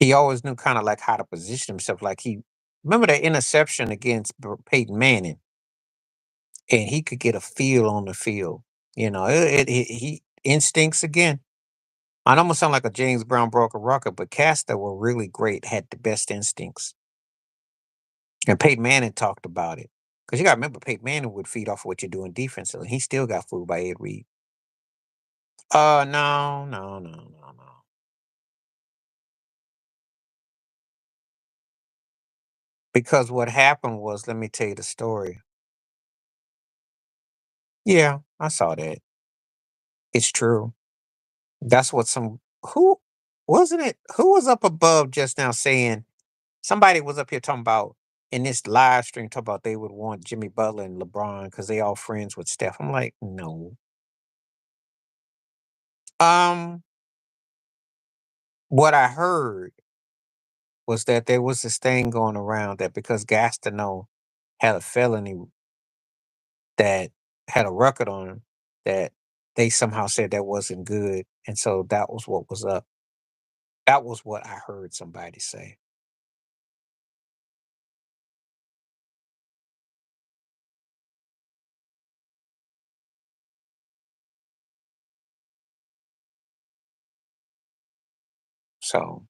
He always knew kind of like how to position himself. Like he remember that interception against Peyton Manning, and he could get a feel on the field. He instincts again. I almost sound like a James Brown broken record, but cats that were really great had the best instincts. And Peyton Manning talked about it. Because you got to remember, Peyton Manning would feed off of what you're doing defensively. He still got fooled by Ed Reed. No, no, no, no, no. Because what happened was, let me tell you the story. Yeah, I saw that. It's true. That's what some who wasn't it? Who was up above just now saying somebody was up here talking about in this live stream talking about they would want Jimmy Butler and LeBron because they all friends with Steph. I'm like, no. Um, what I heard was that there was this thing going around that because Gastineau had a felony that had a record on him, that they somehow said that wasn't good. And so that was what was up. That was what I heard somebody say. So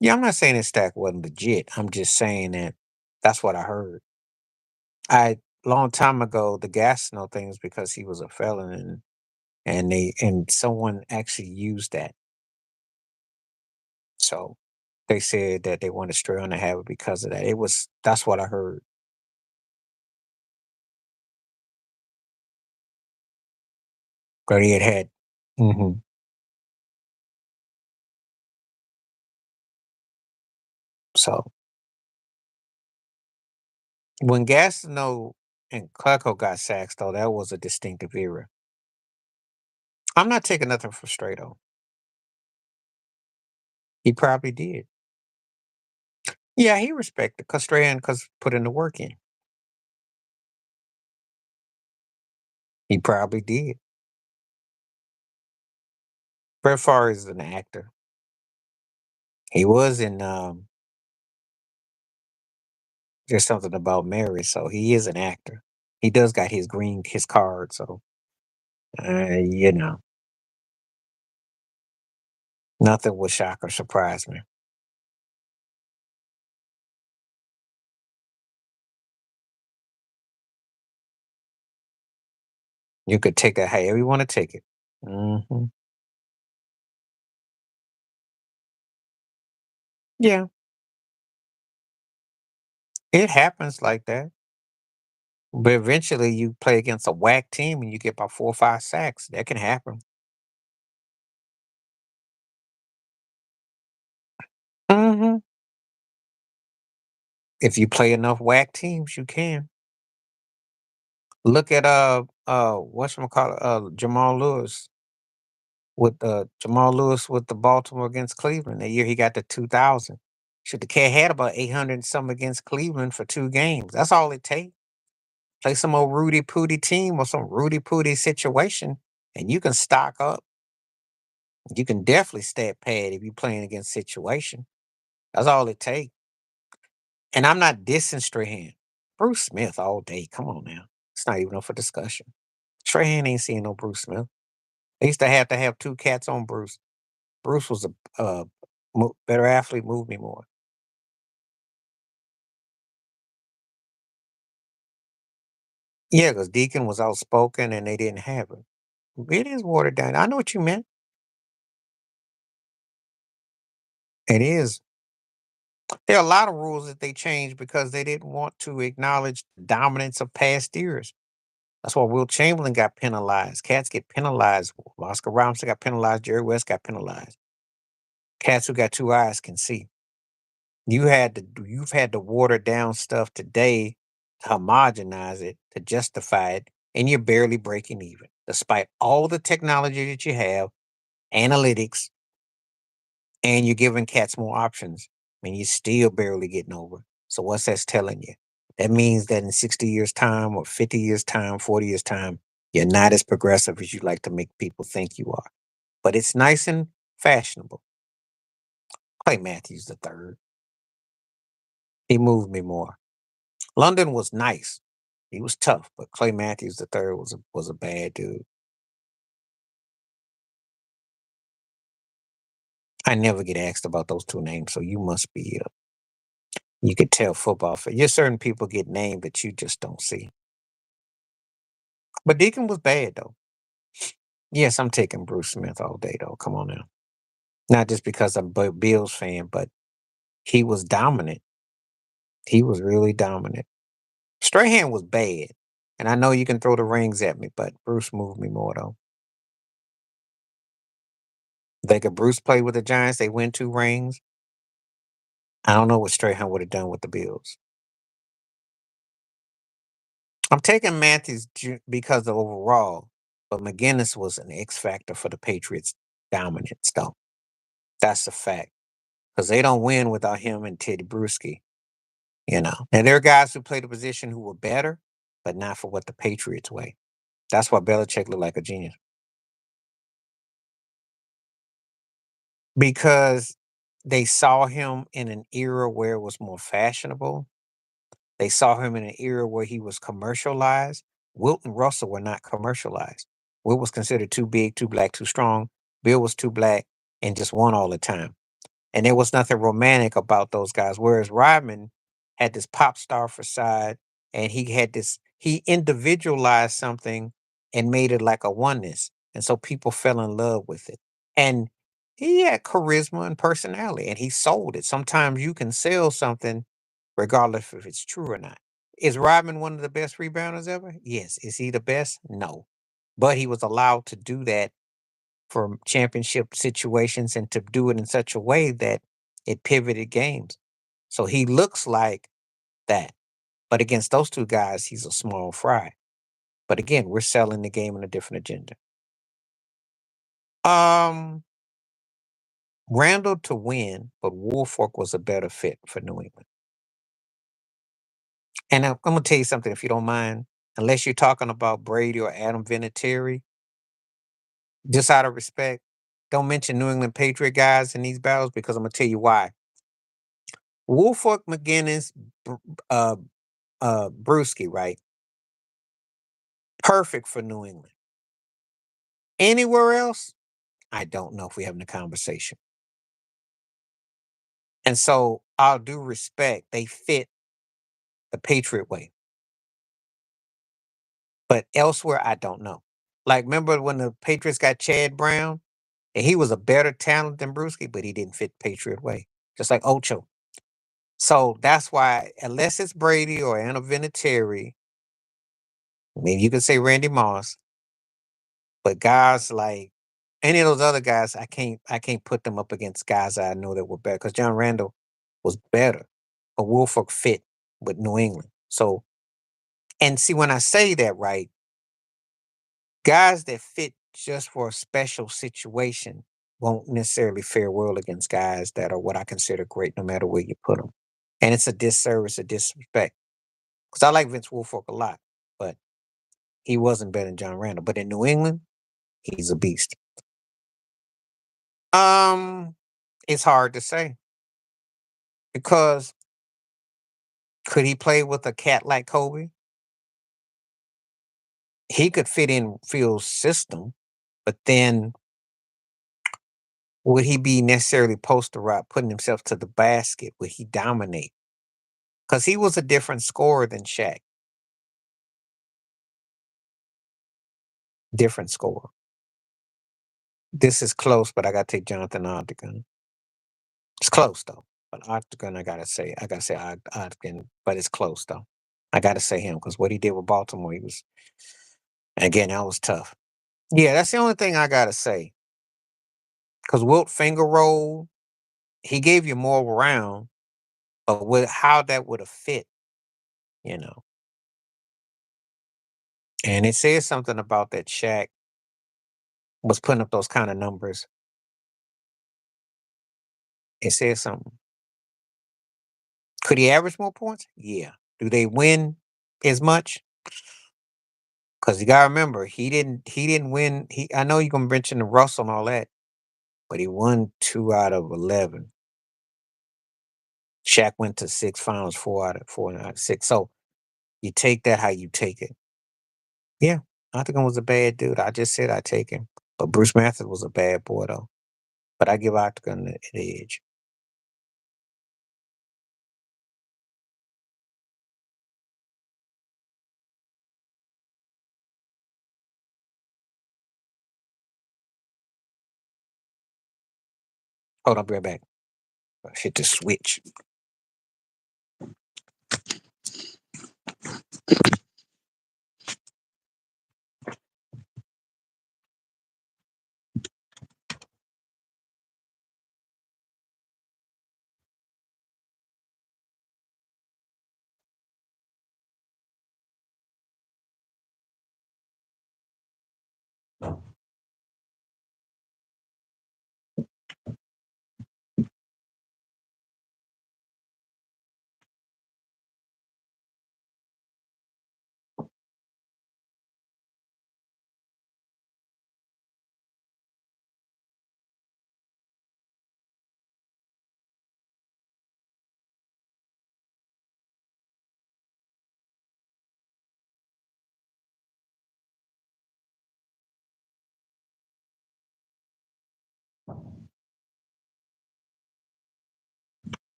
yeah, I'm not saying his stack wasn't legit. I'm just saying that that's what I heard. I long time ago the Gastineau thing was because he was a felon and someone actually used that. So they said that they wanted Strahan to have it because of that. It was that's what I heard. But he had. Mhm. So when Gastineau and Clarko got sacks, though, that was a distinctive era. I'm not taking nothing from Strado. He probably did. Yeah, he respected because Strahan because put in the work in. He probably did. Brett Favre is an actor. He was in There's Something About Mary, so he is an actor. He does got his card, so you know, nothing would shock or surprise me. You could take it however you want to take it. Hmm. Yeah, it happens like that. But eventually, you play against a whack team and you get about 4 or 5 sacks. That can happen. Hmm. If you play enough whack teams, you can. Look at whatchamacallit, Jamal Lewis with the Baltimore against Cleveland. That year he got to 2,000. Should the cat had about 800 and some against Cleveland for 2 games. That's all it takes. Play some old Rudy Pooty team or some Rudy Pooty situation, and you can stock up. You can definitely stat pad if you're playing against situation. That's all it takes. And I'm not dissing Strahan. Bruce Smith all day. Come on now. It's not even up for discussion. Strahan ain't seeing no Bruce Smith. They used to have 2 cats on Bruce. Bruce was a better athlete, moved me more. Yeah, because Deacon was outspoken and they didn't have it. It is watered down. I know what you meant. It is. There are a lot of rules that they changed because they didn't want to acknowledge the dominance of past years. That's why Will Chamberlain got penalized. Cats get penalized. Oscar Robinson got penalized. Jerry West got penalized. Cats who got 2 eyes can see. You've had to water down stuff today to homogenize it, to justify it, and you're barely breaking even. Despite all the technology that you have, analytics, and you're giving cats more options, and you're still barely getting over. So what's that's telling you? That means that in 60 years' time or 50 years' time, 40 years' time, you're not as progressive as you like to make people think you are. But it's nice and fashionable. Clay Matthews the third. He moved me more. London was nice. He was tough, but Clay Matthews the third was a bad dude. I never get asked about those two names, so you must be. You could tell football. There's certain people get named that you just don't see. But Deacon was bad though. Yes, I'm taking Bruce Smith all day though. Come on now. Not just because I'm a Bills fan, but he was dominant. He was really dominant. Strahan was bad. And I know you can throw the rings at me, but Bruce moved me more though. They could Bruce play with the Giants, they win 2 rings. I don't know what Strahan would have done with the Bills. I'm taking Matthews because of overall, but McGinnis was an X factor for the Patriots' dominance, though. That's a fact. Because they don't win without him and Teddy Bruschi, you know. And there are guys who play the position who were better, but not for what the Patriots way. That's why Belichick looked like a genius. Because they saw him in an era where it was more fashionable. They saw him in an era where he was commercialized. Wilt and Russell were not commercialized. Wilt was considered too big, too black, too strong. Bill was too black and just won all the time. And there was nothing romantic about those guys. Whereas Rodman had this pop star facade and he individualized something and made it like a oneness. And so people fell in love with it. And he had charisma and personality and he sold it. Sometimes you can sell something regardless if it's true or not. Is Rodman one of the best rebounders ever? Yes. Is he the best? No. But he was allowed to do that for championship situations and to do it in such a way that it pivoted games. So he looks like that. But against those two guys, he's a small fry. But again, we're selling the game in a different agenda. Um, Randall to win, but Woolfolk was a better fit for New England. And I'm gonna tell you something, if you don't mind, unless you're talking about Brady or Adam Vinatieri, just out of respect, don't mention New England Patriot guys in these battles because I'm gonna tell you why. Woolfolk, McGinnis, uh, Brewski, right? Perfect for New England. Anywhere else, I don't know if we're having a conversation. And so, I'll do respect, they fit the Patriot way. But elsewhere, I don't know. Like, remember when the Patriots got Chad Brown? And he was a better talent than Brewski, but he didn't fit Patriot way, just like Ocho. So that's why, unless it's Brady or Anna Vinatieri, maybe you could say Randy Moss, but guys like any of those other guys, I can't put them up against guys I know that were better because John Randall was better, but Woolfolk fit with New England. So, and see when I say that, right, guys that fit just for a special situation won't necessarily fare well against guys that are what I consider great no matter where you put them. And it's a disservice, a disrespect. Because I like Vince Wilfork a lot, but he wasn't better than John Randall. But in New England, he's a beast. Um, it's hard to say because could he play with a cat like Kobe? He could fit in Phil's system, but then would he be necessarily posterized, putting himself to the basket? Would he dominate? Because he was a different scorer than Shaq. Different scorer. This is close, but I gotta take Jonathan Ogden. It's close though. But Ogden, I gotta say Ogden, but it's close though. I gotta say him because what he did with Baltimore, he was again, that was tough. Yeah, that's the only thing I gotta say. Because Wilt finger roll, he gave you more around, but with how that would have fit, you know. And it says something about that Shaq was putting up those kind of numbers. It says something. Could he average more points? Yeah. Do they win as much? Because you gotta remember, he didn't win. I know you're gonna mention the Russell and all that, but he won 2 out of 11. Shaq went to 6 finals, 4 out of 6. So You take that how you take it. Yeah, I think I was a bad dude. I just said I take him. But Bruce Mathis was a bad boy though. But I give Octagon the edge. Hold on, be right back. Hit the switch.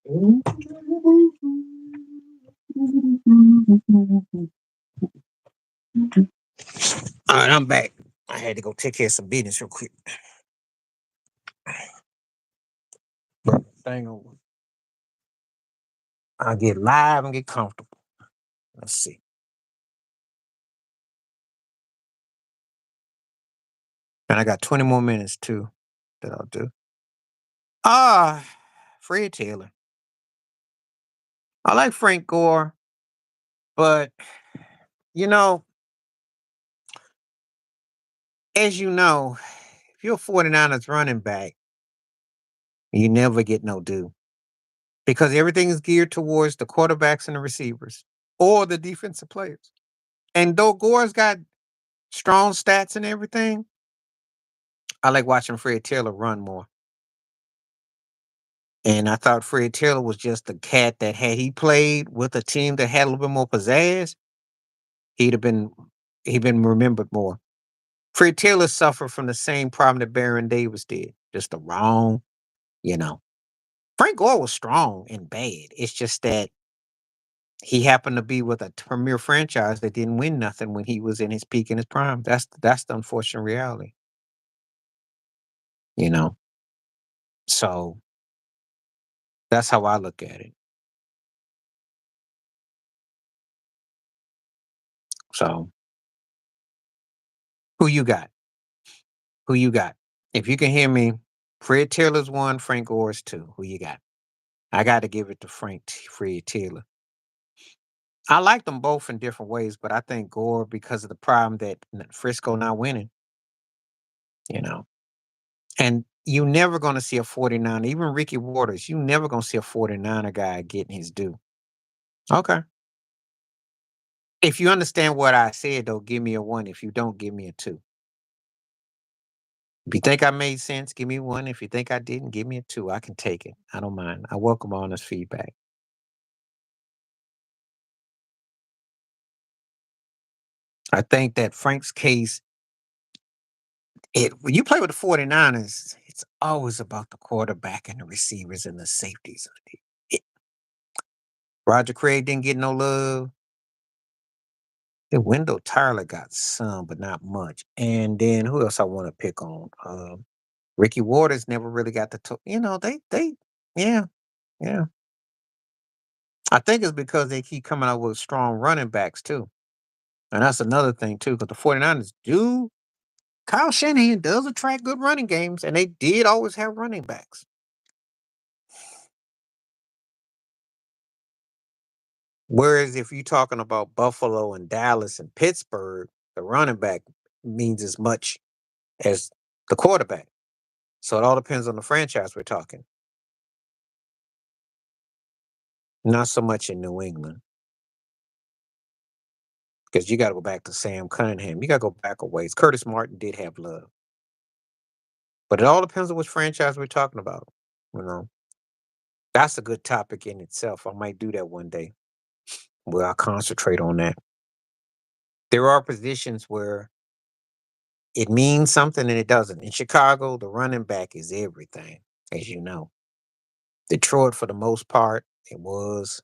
All right, I'm back. I had to go take care of some business real quick. But thing over. I'll get live and get comfortable. Let's see. And I got 20 more minutes too that I'll do. Ah, Fred Taylor. I like Frank Gore, but you know, as you know, if you're a 49ers running back, you never get no due because everything is geared towards the quarterbacks and the receivers or the defensive players. And though Gore's got strong stats and everything, I like watching Fred Taylor run more. And I thought Fred Taylor was just a cat that had he played with a team that had a little bit more pizzazz, he'd have been he'd been remembered more. Fred Taylor suffered from the same problem that Baron Davis did, just the wrong, you know. Frank Gore was strong and bad. It's just that he happened to be with a premier franchise that didn't win nothing when he was in his peak in his prime. That's the unfortunate reality, you know. So that's how I look at it. So who you got? Who you got? If you can hear me, Fred Taylor's one, Frank Gore's two. Who you got? I got to give it to Fred Taylor. I like them both in different ways, but I think Gore because of the problem that Frisco not winning, you know. And you never going to see a 49, even Ricky Waters, you never going to see a 49er guy getting his due. Okay. If you understand what I said, though, give me a one. If you don't, give me a two. If you think I made sense, give me one. If you think I didn't, give me a two. I can take it. I don't mind. I welcome honest feedback. I think that Frank's case, when you play with the 49ers, it's always about the quarterback and the receivers and the safeties. It, Roger Craig didn't get no love. The Wendell Tyler got some, but not much. And then who else I want to pick on? Ricky Waters never really got the yeah, yeah. I think it's because they keep coming out with strong running backs too. And that's another thing too, because the 49ers do Kyle Shanahan does attract good running games, and they did always have running backs. Whereas if you're talking about Buffalo and Dallas and Pittsburgh, the running back means as much as the quarterback. So it all depends on the franchise we're talking. Not so much in New England, because you got to go back to Sam Cunningham. You got to go back a ways. Curtis Martin did have love, but it all depends on which franchise we're talking about. You know, That's a good topic in itself. I might do that one day where I concentrate on that. There are positions where it means something and it doesn't. In Chicago, the running back is everything, as you know. Detroit, for the most part, it was.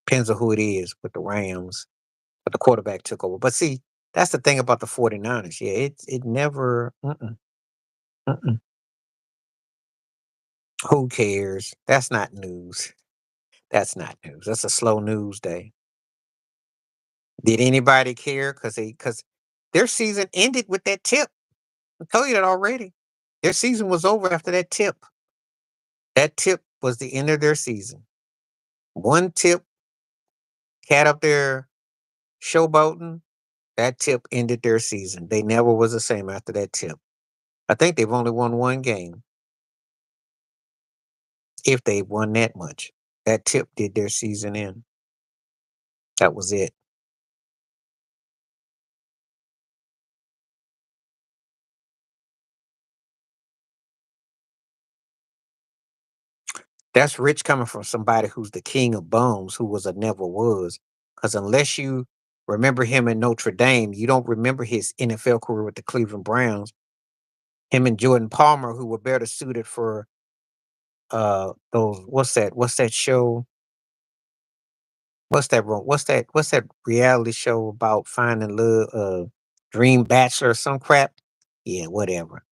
Depends on who it is with the Rams, but the quarterback took over. But see, that's the thing about the 49ers. Yeah, it never, mm-mm. Who cares? That's not news. That's not news. That's a slow news day. Did anybody care? Because their season ended with that tip. I told you that already. Their season was over after that tip. That tip was the end of their season. One tip, cat up there showboating, that tip ended their season. They never was the same after that tip. I think they've only won one game, if they won that much. That tip did their season in. That was it. That's rich coming from somebody who's the king of bums, who was a never was. Because unless you remember him in Notre Dame, you don't remember his NFL career with the Cleveland Browns. Him and Jordan Palmer, who were better suited for those what's that show? What's that reality show about finding love, Dream Bachelor or some crap? Yeah, whatever.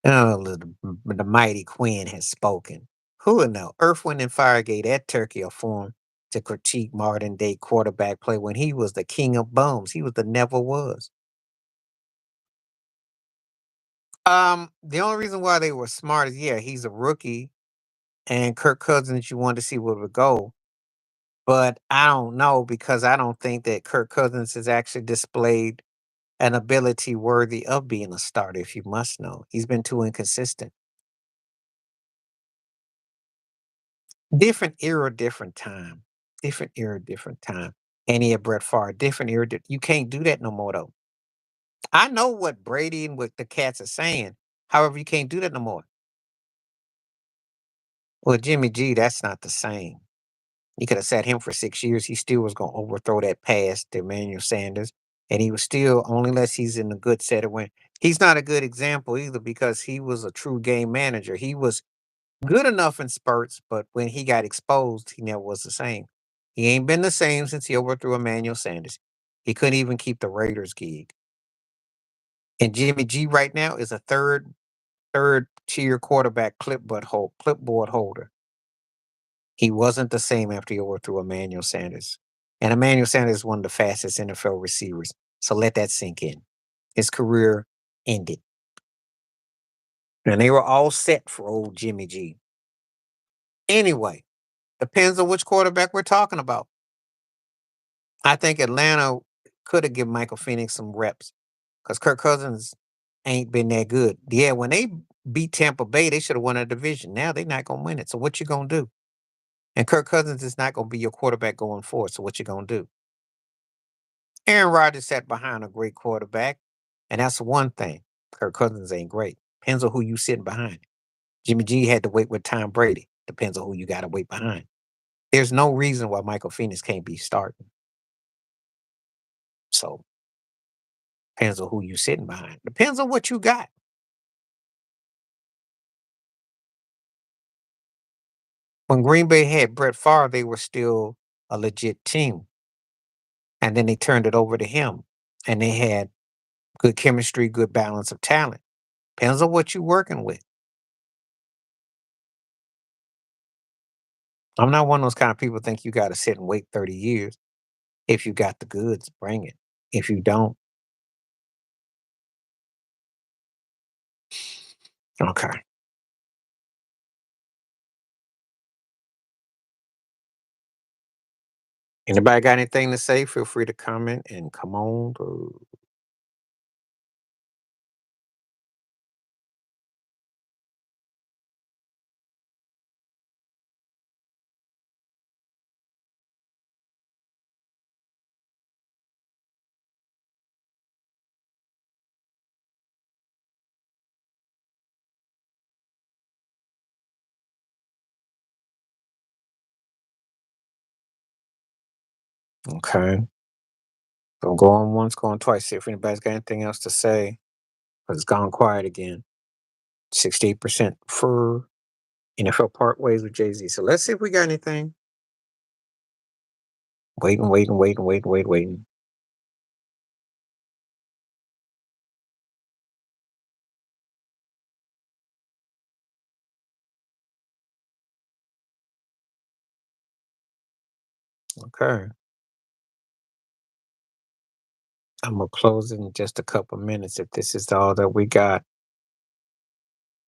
Oh, the mighty Quinn has spoken. Who would know? Earth, Wind, and Fire gave that turkey a form to critique modern day quarterback play when he was the king of bums. He was the never was. The only reason why they were smart is yeah, he's a rookie, and Kirk Cousins, you wanted to see where it would go. But I don't know because I don't think that Kirk Cousins has actually displayed an ability worthy of being a starter, if you must know. He's been too inconsistent. Different era, different time. Different era, different time. And he had Brett Favre, different era. You can't do that no more, though. I know what Brady and what the cats are saying. However, you can't do that no more. Well, Jimmy G, that's not the same. You could have sat him for 6 years. He still was going to overthrow that pass to Emmanuel Sanders. And he was still, only unless he's in a good set of win. He's not a good example either because he was a true game manager. He was good enough in spurts, but when he got exposed, he never was the same. He ain't been the same since he overthrew Emmanuel Sanders. He couldn't even keep the Raiders gig. And Jimmy G right now is a third tier quarterback clipboard holder. He wasn't the same after he overthrew Emmanuel Sanders. And Emmanuel Sanders is one of the fastest NFL receivers. So let that sink in. His career ended. And they were all set for old Jimmy G. Anyway, depends on which quarterback we're talking about. I think Atlanta could have given Michael Phoenix some reps because Kirk Cousins ain't been that good. Yeah, when they beat Tampa Bay, they should have won a division. Now they're not gonna win it. So what you gonna do? And Kirk Cousins is not gonna be your quarterback going forward. So what you gonna do? Aaron Rodgers sat behind a great quarterback, and that's one thing. Kirk Cousins ain't great. Depends on who you sitting behind. Jimmy G had to wait with Tom Brady. Depends on who you got to wait behind. There's no reason why Michael Phoenix can't be starting. So depends on who you sitting behind. Depends on what you got. When Green Bay had Brett Favre, they were still a legit team. And then they turned it over to him. And they had good chemistry, good balance of talent. Depends on what you're working with. I'm not one of those kind of people think you got to sit and wait 30 years. If you got the goods, bring it. If you don't, okay. Anybody got anything to say? Feel free to comment and come on. Okay. Don't go on once, go on twice. See if anybody's got anything else to say. 'Cause it's gone quiet again. 68% for NFL part ways with Jay-Z. So let's see if we got anything. Waiting, waiting, waiting, waiting, waiting, waiting. Okay. I'm gonna close in just a couple minutes if this is all that we got.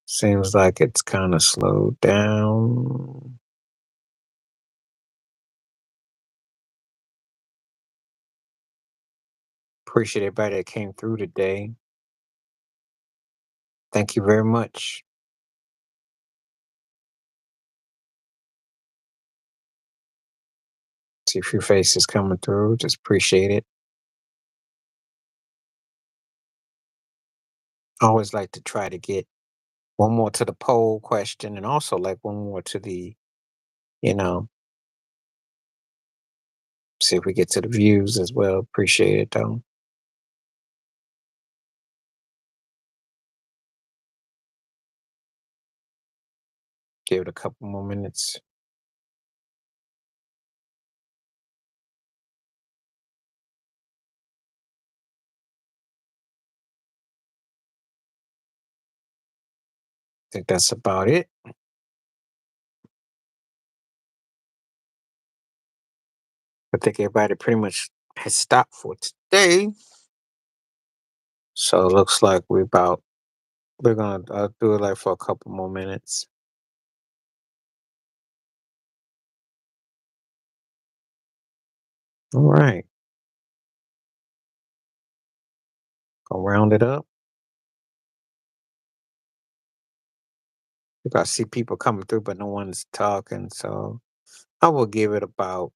Seems like it's kind of slowed down. Appreciate everybody that came through today. Thank you very much. See if your face is coming through. Just appreciate it. I always like to try to get one more to the poll question and also like one more to the, you know, see if we get to the views as well. Appreciate it though. Give it a couple more minutes. I think that's about it. I think everybody pretty much has stopped for today. So it looks like we're gonna do it like for a couple more minutes. All right, gonna round it up. I see people coming through, but no one's talking. So I will give it about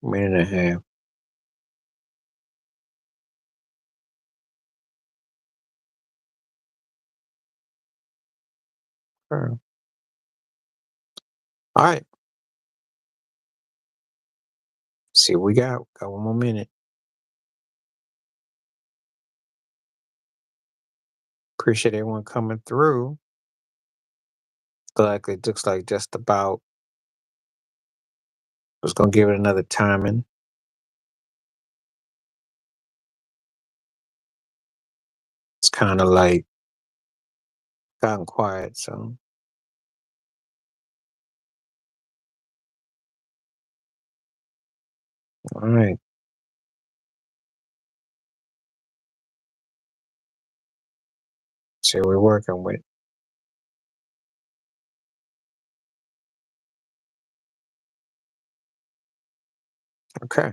a minute and a half. Sure. All right, see what we got. Got one more minute. Appreciate everyone coming through. Like it looks like just about. Was gonna give it another timing. It's kind of like gotten quiet. So all right, see what we're working with. Okay.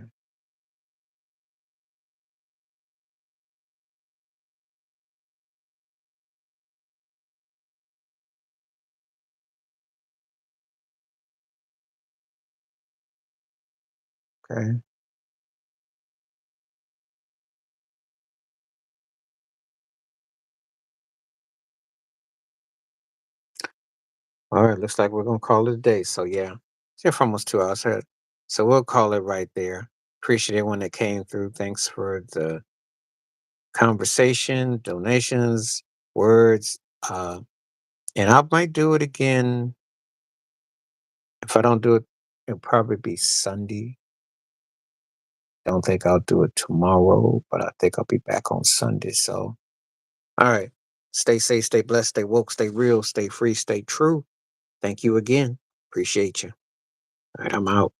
Okay. All right. Looks like we're gonna call it a day. So yeah, it's here for almost 2 hours. So we'll call it right there. Appreciate everyone that came through. Thanks for the conversation, donations, words. And I might do it again. If I don't do it, it'll probably be Sunday. Don't think I'll do it tomorrow, but I think I'll be back on Sunday. So, all right. Stay safe, stay blessed, stay woke, stay real, stay free, stay true. Thank you again. Appreciate you. All right, I'm out.